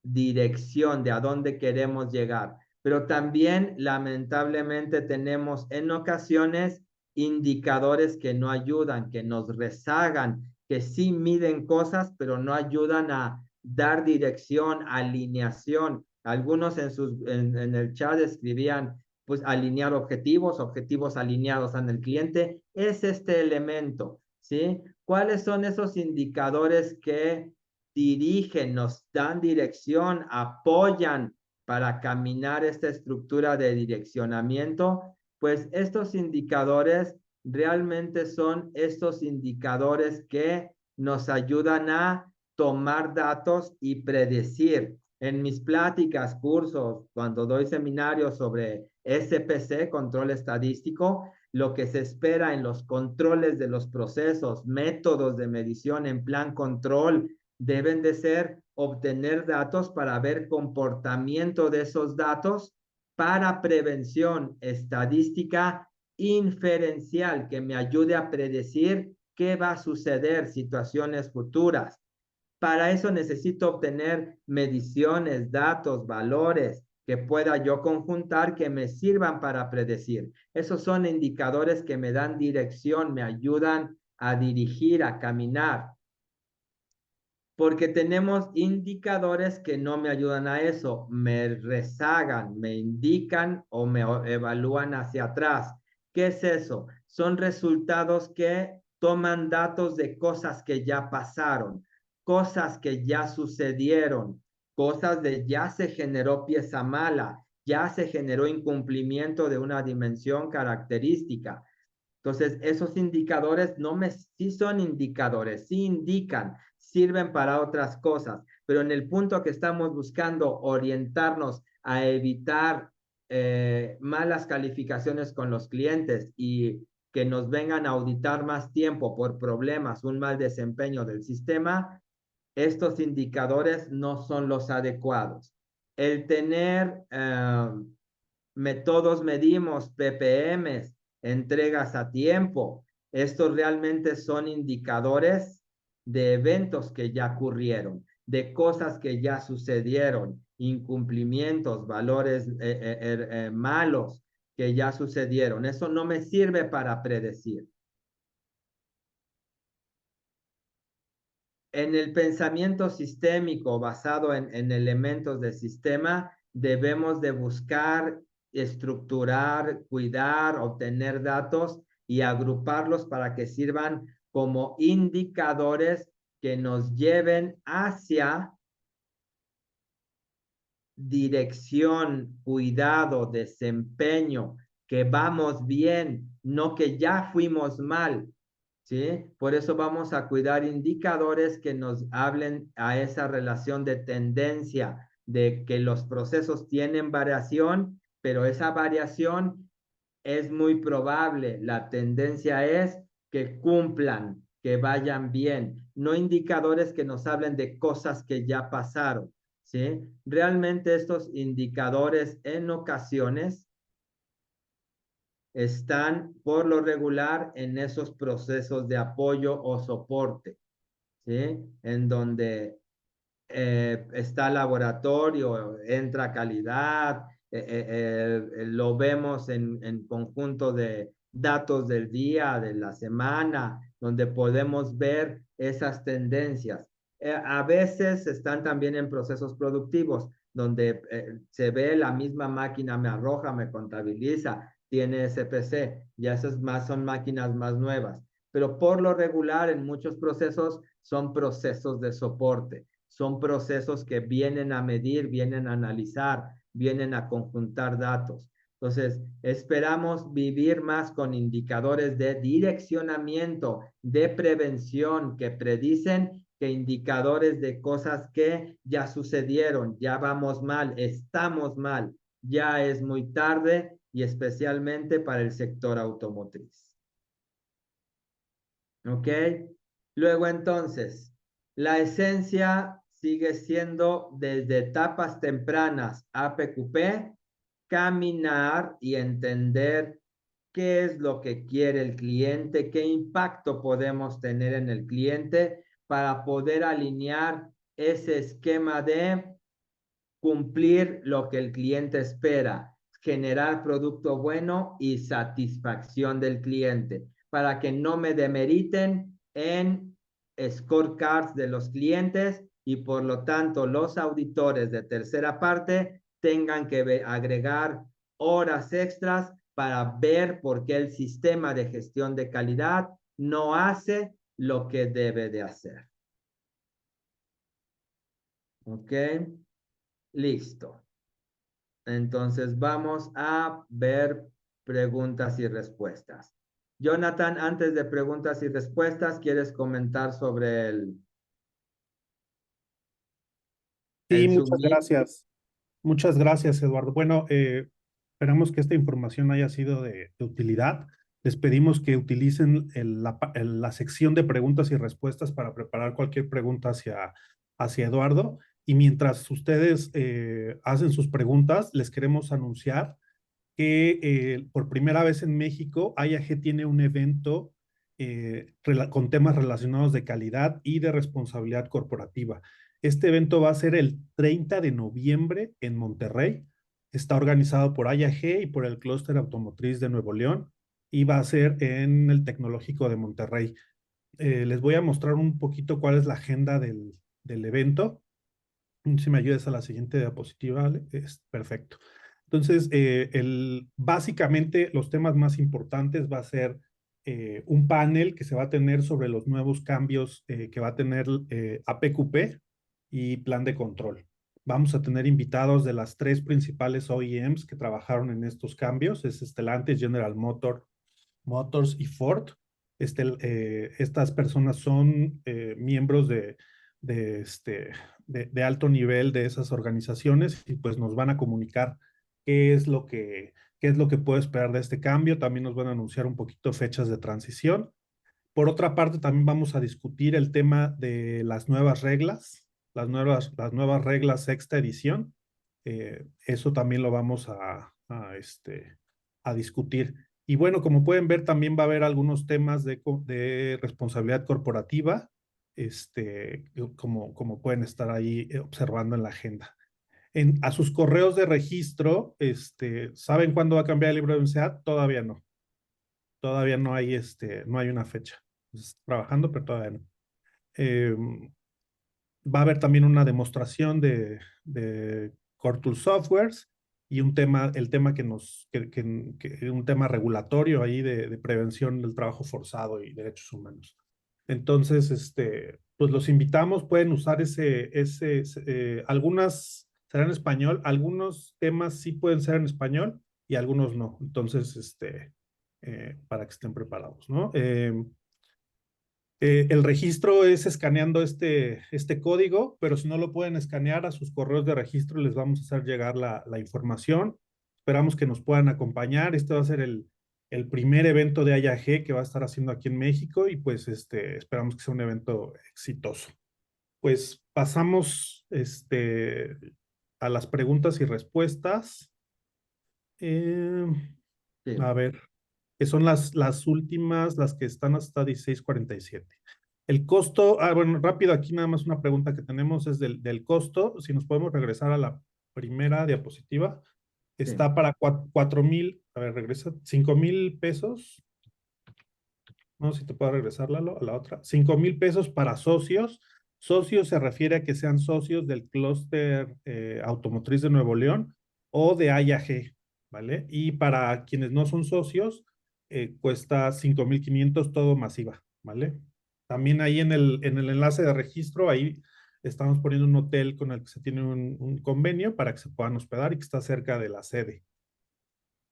dirección de a dónde queremos llegar. Pero también, lamentablemente, tenemos en ocasiones indicadores que no ayudan, que nos rezagan, que sí miden cosas, pero no ayudan a dar dirección, alineación. Algunos en el chat escribían, pues, alinear objetivos, objetivos alineados en el cliente. Es este elemento, ¿sí? ¿Cuáles son esos indicadores que dirigen, nos dan dirección, apoyan para caminar esta estructura de direccionamiento? Pues estos indicadores realmente son estos indicadores que nos ayudan a tomar datos y predecir. En mis pláticas, cursos, cuando doy seminarios sobre SPC, control estadístico, lo que se espera en los controles de los procesos, métodos de medición en plan control, deben de ser obtener datos para ver comportamiento de esos datos para prevención estadística inferencial que me ayude a predecir qué va a suceder, situaciones futuras. Para eso necesito obtener mediciones, datos, valores que pueda yo conjuntar que me sirvan para predecir. Esos son indicadores que me dan dirección, me ayudan a dirigir, a caminar. Porque tenemos indicadores que no me ayudan a eso, me rezagan, me indican o me evalúan hacia atrás. ¿Qué es eso? Son resultados que toman datos de cosas que ya pasaron, cosas que ya sucedieron, cosas de ya se generó pieza mala, ya se generó incumplimiento de una dimensión característica. Entonces, esos indicadores sí son indicadores, sí indican, sirven para otras cosas, pero en el punto que estamos buscando orientarnos a evitar malas calificaciones con los clientes y que nos vengan a auditar más tiempo por problemas, un mal desempeño del sistema, estos indicadores no son los adecuados. El tener todos medimos PPMs, entregas a tiempo, estos realmente son indicadores de eventos que ya ocurrieron, de cosas que ya sucedieron, incumplimientos, valores malos que ya sucedieron. Eso no me sirve para predecir. En el pensamiento sistémico basado en elementos de sistema, debemos de buscar, estructurar, cuidar, obtener datos y agruparlos para que sirvan como indicadores que nos lleven hacia dirección, cuidado, desempeño, que vamos bien, no que ya fuimos mal. ¿Sí? Por eso vamos a cuidar indicadores que nos hablen a esa relación de tendencia, de que los procesos tienen variación, pero esa variación es muy probable. La tendencia es que cumplan, que vayan bien, no indicadores que nos hablen de cosas que ya pasaron, ¿sí? Realmente estos indicadores en ocasiones están por lo regular en esos procesos de apoyo o soporte, ¿sí? En donde está laboratorio, entra calidad, lo vemos en conjunto de datos del día, de la semana, donde podemos ver esas tendencias. A veces están también en procesos productivos, donde se ve la misma máquina, me arroja, me contabiliza, tiene SPC, ya esas más son máquinas más nuevas. Pero por lo regular en muchos procesos son procesos de soporte, son procesos que vienen a medir, vienen a analizar, vienen a conjuntar datos. Entonces, esperamos vivir más con indicadores de direccionamiento, de prevención, que predicen, que indicadores de cosas que ya sucedieron, ya vamos mal, estamos mal, ya es muy tarde y especialmente para el sector automotriz. ¿Ok? Luego entonces, la esencia sigue siendo desde etapas tempranas APQP, caminar y entender qué es lo que quiere el cliente, qué impacto podemos tener en el cliente para poder alinear ese esquema de cumplir lo que el cliente espera, generar producto bueno y satisfacción del cliente, para que no me demeriten en scorecards de los clientes y por lo tanto los auditores de tercera parte tengan que agregar horas extras para ver por qué el sistema de gestión de calidad no hace lo que debe de hacer. ¿Ok? Listo. Entonces vamos a ver preguntas y respuestas. Jonathan, antes de preguntas y respuestas, ¿quieres comentar sobre Sí, el muchas submit? gracias. Muchas gracias, Eduardo. Bueno, esperamos que esta información haya sido de utilidad. Les pedimos que utilicen la sección de preguntas y respuestas para preparar cualquier pregunta hacia Eduardo. Y mientras ustedes hacen sus preguntas, les queremos anunciar que por primera vez en México, IAG tiene un evento con temas relacionados de calidad y de responsabilidad corporativa. Este evento va a ser el 30 de noviembre en Monterrey. Está organizado por IAG y por el Clúster Automotriz de Nuevo León y va a ser en el Tecnológico de Monterrey. Les voy a mostrar un poquito cuál es la agenda del evento. Si me ayudas a la siguiente diapositiva, Ale, es perfecto. Entonces, básicamente los temas más importantes va a ser un panel que se va a tener sobre los nuevos cambios que va a tener APQP y plan de control. Vamos a tener invitados de las tres principales OEMs que trabajaron en estos cambios, es Stellantis, General Motors y Ford. Estas personas son miembros de alto nivel de esas organizaciones y pues nos van a comunicar qué es lo que puedo esperar de este cambio. También nos van a anunciar un poquito fechas de transición. Por otra parte, también vamos a discutir el tema de las nuevas reglas, las nuevas reglas sexta edición. Eso también lo vamos a discutir. Y bueno, como pueden ver, también va a haber algunos temas de responsabilidad corporativa, como pueden estar ahí observando en la agenda. A sus correos de registro, ¿saben cuándo va a cambiar el libro de UNCEAD? Todavía no. Todavía no hay, no hay una fecha. Trabajando, pero todavía no. Eh, Va a haber también una demostración de Core Tool Softwares y el tema un tema regulatorio ahí de prevención del trabajo forzado y derechos humanos. Entonces, pues los invitamos, pueden usar algunas serán en español, algunos temas sí pueden ser en español y algunos no. Entonces, para que estén preparados, ¿no? El registro es escaneando este código, pero si no lo pueden escanear a sus correos de registro, les vamos a hacer llegar la información. Esperamos que nos puedan acompañar. Este va a ser el primer evento de IAG que va a estar haciendo aquí en México y pues esperamos que sea un evento exitoso. Pues pasamos a las preguntas y respuestas. Sí, A ver, que son las últimas, las que están hasta 16:47. El costo, bueno, rápido, aquí nada más una pregunta que tenemos es del costo. Si nos podemos regresar a la primera diapositiva, sí. está para 4,000, a ver, regresa, 5,000 pesos. No sé si te puedo regresar, Lalo, a la otra. 5,000 pesos para socios. Socios se refiere a que sean socios del clúster automotriz de Nuevo León o de IAG, ¿vale? Y para quienes no son socios, cuesta 5,500 todo masiva, ¿vale? También ahí en el enlace de registro, ahí estamos poniendo un hotel con el que se tiene un convenio para que se puedan hospedar y que está cerca de la sede.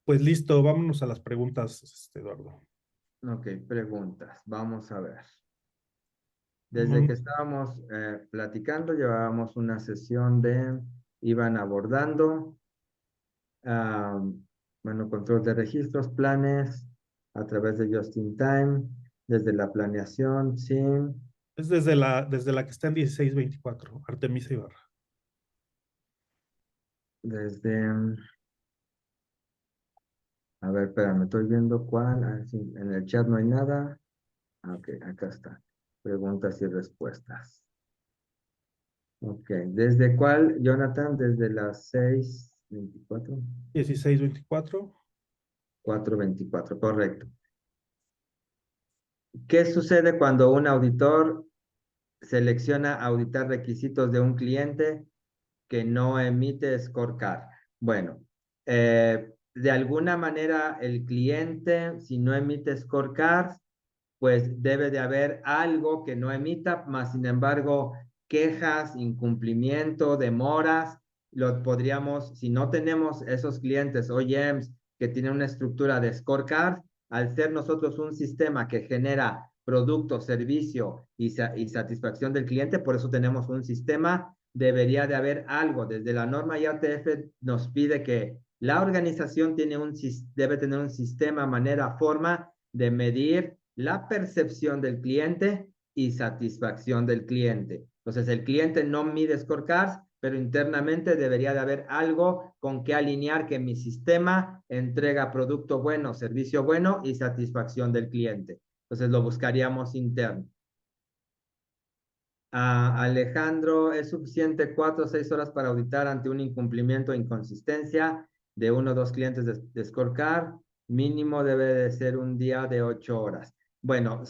Pues listo, vámonos a las preguntas, Eduardo. Ok, preguntas. Vamos a ver. Desde que Vamos. estábamos platicando, llevábamos una sesión iban abordando, ah, bueno, control de registros, planes, a través de Just in Time, desde la planeación, sí, Es desde la que está en 1624, Artemisa Ibarra. desde, a ver, espérame, estoy viendo cuál, ah, sí, en el chat no hay nada. Ah, ok, acá está. Preguntas y respuestas. Ok, ¿desde cuál, Jonathan? Desde las 6:24. 1624. 4:24, correcto. ¿Qué sucede cuando un auditor selecciona auditar requisitos de un cliente que no emite scorecard? Bueno, de alguna manera el cliente, si no emite scorecards, pues debe de haber algo que no emita, más sin embargo, quejas, incumplimiento, demoras, lo podríamos, si no tenemos esos clientes OEMs que tienen una estructura de scorecard, al ser nosotros un sistema que genera producto, servicio y satisfacción del cliente, por eso tenemos un sistema, debería de haber algo. Desde la norma IATF nos pide que la organización debe tener un sistema, manera, forma de medir la percepción del cliente y satisfacción del cliente. Entonces, el cliente no mide scorecards, pero internamente debería de haber algo con que alinear que mi sistema entrega producto bueno, servicio bueno y satisfacción del cliente. Entonces, lo buscaríamos interno. Alejandro, ¿es suficiente 4 o 6 horas para auditar ante un incumplimiento o inconsistencia de 1 o 2 clientes de scorecard? Mínimo debe de ser un día de 8 horas. Bueno,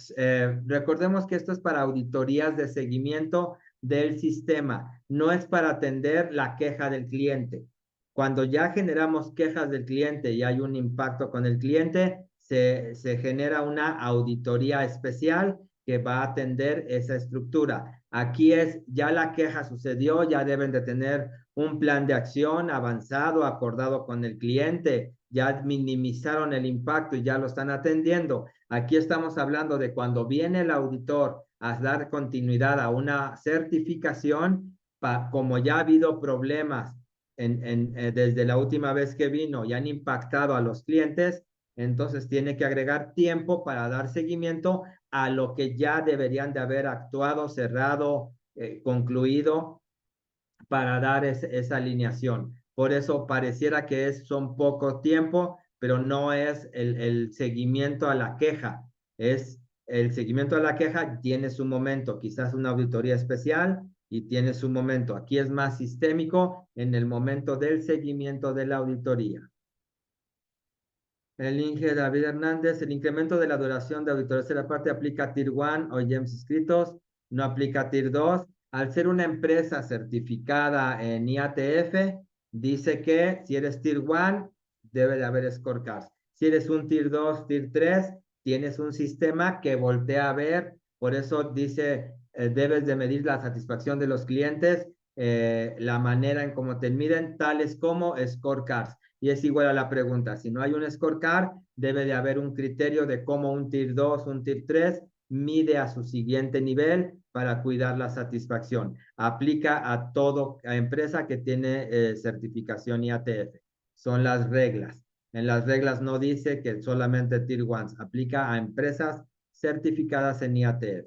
recordemos que esto es para auditorías de seguimiento del sistema, no es para atender la queja del cliente. Cuando ya generamos quejas del cliente y hay un impacto con el cliente, se genera una auditoría especial que va a atender esa estructura. Aquí ya la queja sucedió, ya deben de tener un plan de acción avanzado, acordado con el cliente, ya minimizaron el impacto y ya lo están atendiendo. Aquí estamos hablando de cuando viene el auditor a dar continuidad a una certificación, como ya ha habido problemas desde la última vez que vino y han impactado a los clientes, entonces tiene que agregar tiempo para dar seguimiento a lo que ya deberían de haber actuado, cerrado, concluido para dar esa alineación. Por eso pareciera que son poco tiempo, pero no es el seguimiento a la queja. Es el seguimiento a la queja tiene su momento, quizás una auditoría especial y tiene su momento. Aquí es más sistémico en el momento del seguimiento de la auditoría. El Inge David Hernández, el incremento de la duración de auditoría tercera parte aplica Tier 1 o GEMS inscritos, no aplica Tier 2. Al ser una empresa certificada en IATF, dice que si eres Tier 1, debe de haber scorecards. Si eres un Tier 2, Tier 3, tienes un sistema que voltea a ver, por eso dice, debes de medir la satisfacción de los clientes, la manera en cómo te miden, tales como scorecards. Y es igual a la pregunta, si no hay un scorecard, debe de haber un criterio de cómo un Tier 2, un Tier 3 mide a su siguiente nivel para cuidar la satisfacción. Aplica a toda empresa que tiene certificación IATF. Son las reglas. En las reglas no dice que solamente Tier 1, aplica a empresas certificadas en IATF.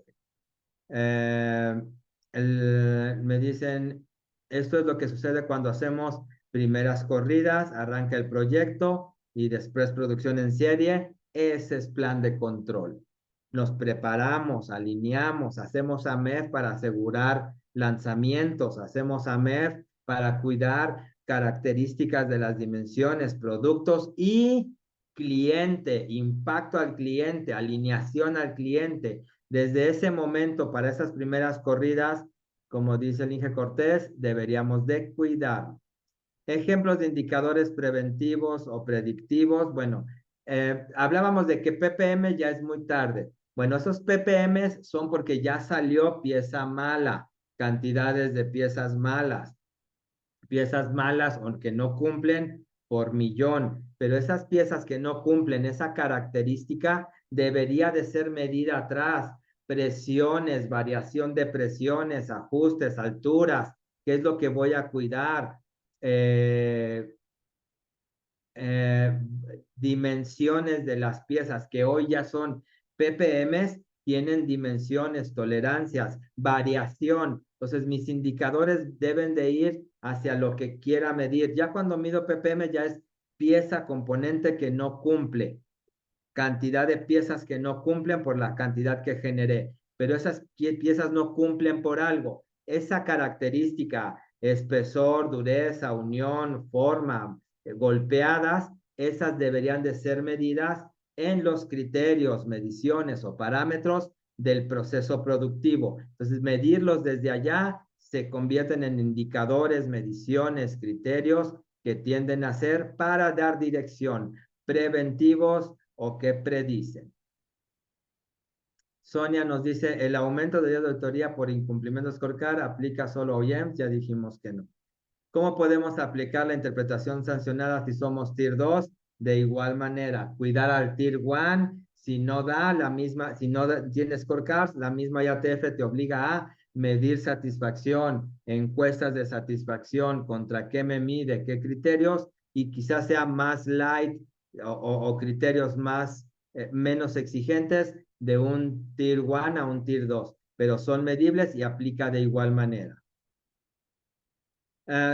Me dicen, esto es lo que sucede cuando hacemos primeras corridas, arranca el proyecto y después producción en serie. Ese es plan de control. Nos preparamos, alineamos, hacemos AMEF para asegurar lanzamientos, hacemos AMEF para cuidar características de las dimensiones, productos y cliente, impacto al cliente, alineación al cliente. Desde ese momento, para esas primeras corridas, como dice el Inge Cortés, deberíamos de cuidar. Ejemplos de indicadores preventivos o predictivos. Bueno, hablábamos de que PPM ya es muy tarde. Bueno, esos PPMs son porque ya salió pieza mala, cantidades de piezas malas o que no cumplen por millón, pero esas piezas que no cumplen esa característica debería de ser medida atrás, presiones, variación de presiones, ajustes, alturas, qué es lo que voy a cuidar, dimensiones de las piezas que hoy ya son PPMs, tienen dimensiones, tolerancias, variación. Entonces, mis indicadores deben de ir hacia lo que quiera medir. Ya cuando mido PPM ya es pieza, componente que no cumple, cantidad de piezas que no cumplen por la cantidad que generé, pero esas piezas no cumplen por algo. Esa característica, espesor, dureza, unión, forma, golpeadas, esas deberían de ser medidas en los criterios, mediciones o parámetros del proceso productivo. Entonces, medirlos desde allá se convierten en indicadores, mediciones, criterios que tienden a ser para dar dirección, preventivos o que predicen. Sonia nos dice, el aumento de días de auditoría por incumplimiento scorecard aplica solo a OEMs, ya dijimos que no. ¿Cómo podemos aplicar la interpretación sancionada si somos Tier 2? De igual manera, cuidar al Tier 1, si no da la misma, si no tiene scorecards, la misma IATF te obliga a medir satisfacción, encuestas de satisfacción, contra qué me mide, qué criterios, y quizás sea más light o criterios más, menos exigentes de un Tier 1 a un Tier 2, pero son medibles y aplica de igual manera.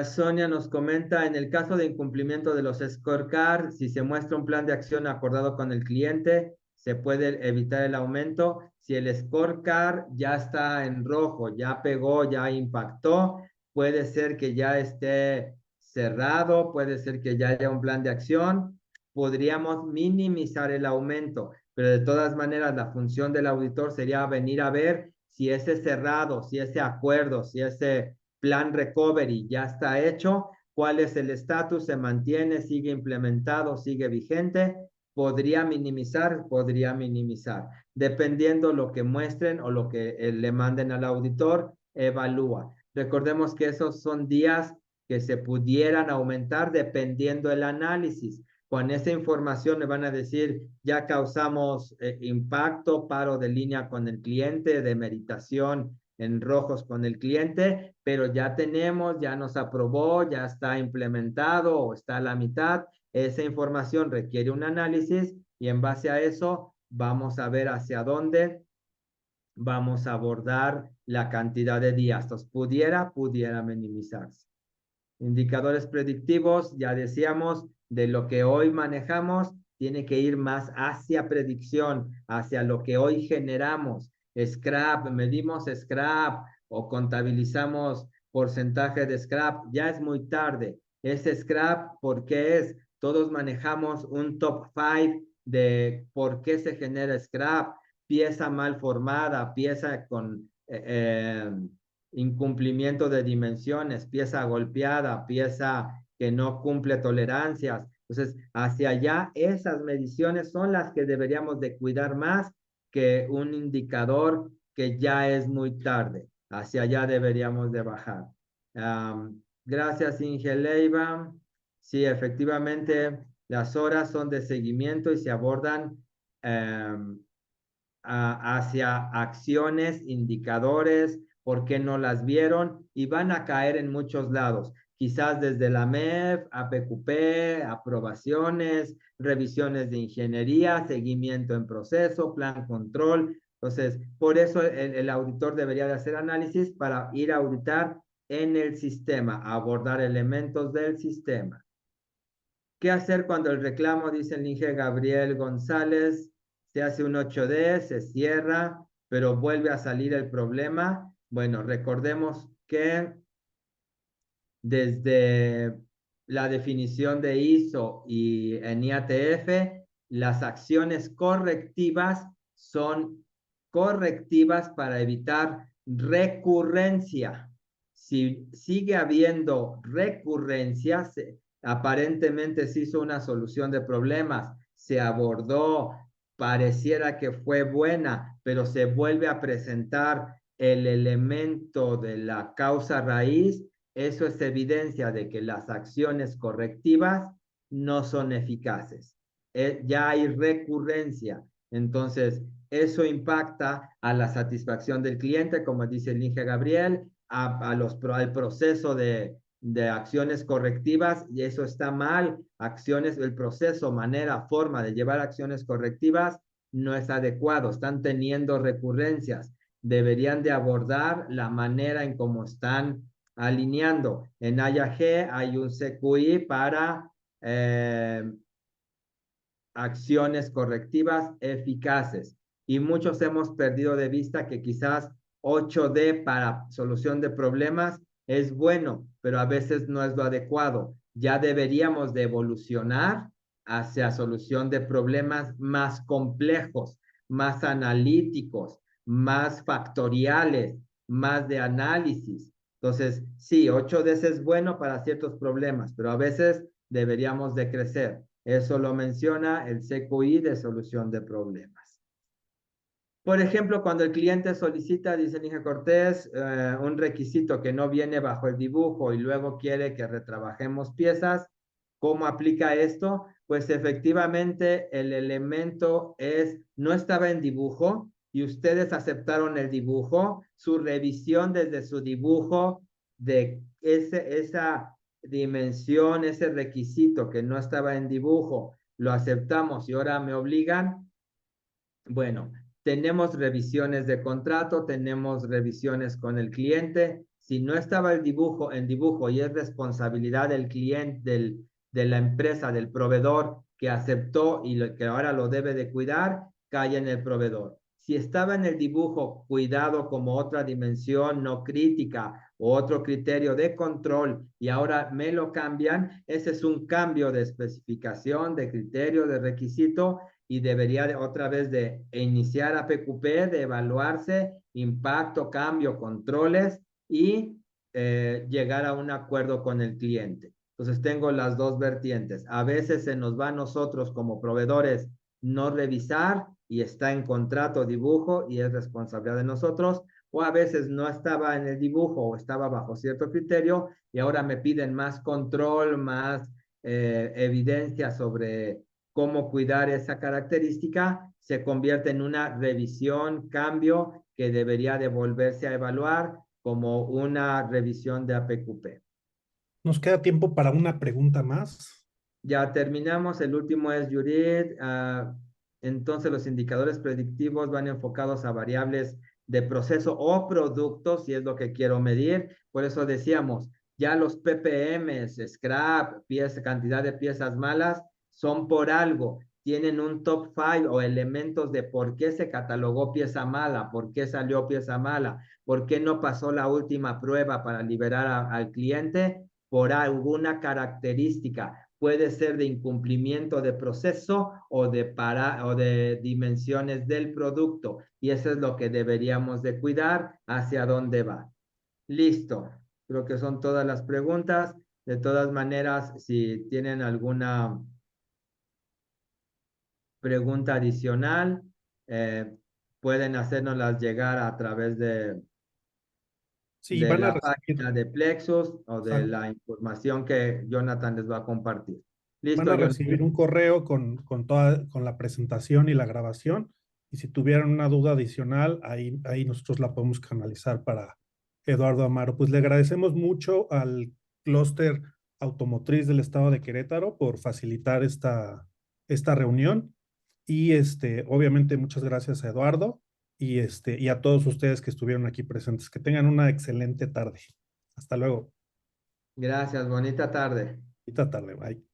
Sonia nos comenta, en el caso de incumplimiento de los scorecards, si se muestra un plan de acción acordado con el cliente, se puede evitar el aumento. Si el scorecard ya está en rojo, ya pegó, ya impactó, puede ser que ya esté cerrado, puede ser que ya haya un plan de acción. Podríamos minimizar el aumento, pero de todas maneras la función del auditor sería venir a ver si ese cerrado, si ese acuerdo, si ese plan recovery ya está hecho, cuál es el estatus, se mantiene, sigue implementado, sigue vigente, podría minimizar, dependiendo lo que muestren o lo que le manden al auditor, evalúa. Recordemos que esos son días que se pudieran aumentar dependiendo del análisis. Con esa información me van a decir, ya causamos impacto, paro de línea con el cliente, demeritación en rojos con el cliente, pero ya tenemos, ya nos aprobó, ya está implementado o está a la mitad. Esa información requiere un análisis y en base a eso vamos a ver hacia dónde vamos a abordar la cantidad de días. Entonces, pudiera minimizarse. Indicadores predictivos, ya decíamos, de lo que hoy manejamos, tiene que ir más hacia predicción, hacia lo que hoy generamos. Scrap, medimos scrap o contabilizamos porcentaje de scrap, ya es muy tarde. Ese scrap, ¿por qué es? Todos manejamos un top 5 de por qué se genera scrap, pieza mal formada, pieza con incumplimiento de dimensiones, pieza golpeada, pieza que no cumple tolerancias. Entonces, hacia allá, esas mediciones son las que deberíamos de cuidar más que un indicador que ya es muy tarde. Hacia allá deberíamos de bajar. Gracias, Inge Leiva. Sí, efectivamente, las horas son de seguimiento y se abordan hacia acciones, indicadores, por qué no las vieron y van a caer en muchos lados. Quizás desde la MEF, APQP, aprobaciones, revisiones de ingeniería, seguimiento en proceso, plan control. Entonces, por eso el auditor debería de hacer análisis para ir a auditar en el sistema, abordar elementos del sistema. ¿Qué hacer cuando el reclamo, dice el Inge Gabriel González, se hace un 8D, se cierra, pero vuelve a salir el problema? Bueno, recordemos que desde la definición de ISO y en IATF, las acciones correctivas son correctivas para evitar recurrencia. Si sigue habiendo recurrencia, aparentemente se hizo una solución de problemas, se abordó, pareciera que fue buena, pero se vuelve a presentar el elemento de la causa raíz. Eso es evidencia de que las acciones correctivas no son eficaces. Ya hay recurrencia. Entonces, eso impacta a la satisfacción del cliente, como dice el Inge Gabriel, al proceso de acciones correctivas, y eso está mal. El proceso, manera, forma de llevar acciones correctivas no es adecuado. Están teniendo recurrencias. Deberían de abordar la manera en cómo están alineando. En IAG hay un CQI para acciones correctivas eficaces y muchos hemos perdido de vista que quizás 8D para solución de problemas es bueno, pero a veces no es lo adecuado. Ya deberíamos de evolucionar hacia solución de problemas más complejos, más analíticos, más factoriales, más de análisis. Entonces, sí, 8D es bueno para ciertos problemas, pero a veces deberíamos de crecer. Eso lo menciona el CQI de solución de problemas. Por ejemplo, cuando el cliente solicita, dice Inge Cortés, un requisito que no viene bajo el dibujo y luego quiere que retrabajemos piezas, ¿cómo aplica esto? Pues efectivamente el elemento no estaba en dibujo y ustedes aceptaron el dibujo, su revisión desde su dibujo de esa dimensión, ese requisito que no estaba en dibujo, lo aceptamos y ahora me obligan. Bueno, tenemos revisiones de contrato, tenemos revisiones con el cliente. Si no estaba el dibujo en dibujo y es responsabilidad del cliente, de la empresa, del proveedor que aceptó y que ahora lo debe de cuidar, cae en el proveedor. Si estaba en el dibujo cuidado como otra dimensión no crítica o otro criterio de control y ahora me lo cambian, ese es un cambio de especificación, de criterio, de requisito y debería otra vez de iniciar a PQP, de evaluarse impacto, cambio, controles y llegar a un acuerdo con el cliente. Entonces tengo las dos vertientes. A veces se nos va a nosotros como proveedores no revisar y está en contrato dibujo y es responsabilidad de nosotros, o a veces no estaba en el dibujo o estaba bajo cierto criterio y ahora me piden más control, más evidencia sobre cómo cuidar esa característica, se convierte en una revisión, cambio que debería de volverse a evaluar como una revisión de APQP. Nos queda tiempo para una pregunta más. Ya terminamos, el último es Yurid. Entonces los indicadores predictivos van enfocados a variables de proceso o productos, si es lo que quiero medir. Por eso decíamos, ya los PPMs, scrap, cantidad de piezas malas, son por algo. Tienen un top 5 o elementos de por qué se catalogó pieza mala, por qué salió pieza mala, por qué no pasó la última prueba para liberar al cliente por alguna característica. Puede ser de incumplimiento de proceso o de dimensiones del producto. Y eso es lo que deberíamos de cuidar hacia dónde va. Listo. Creo que son todas las preguntas. De todas maneras, si tienen alguna pregunta adicional, pueden hacérnoslas llegar a través Sí, de van a la recibir, página de Plexus o de exacto, la información que Jonathan les va a compartir. van Listo, a Jonathan. recibir un correo con la presentación y la grabación. Y si tuvieran una duda adicional, ahí nosotros la podemos canalizar para Eduardo Amaro. Pues le agradecemos mucho al clúster automotriz del estado de Querétaro por facilitar esta reunión. Y obviamente muchas gracias a Eduardo y a todos ustedes que estuvieron aquí presentes. Que tengan una excelente tarde. Hasta luego. Gracias, bonita tarde. Bonita tarde, bye.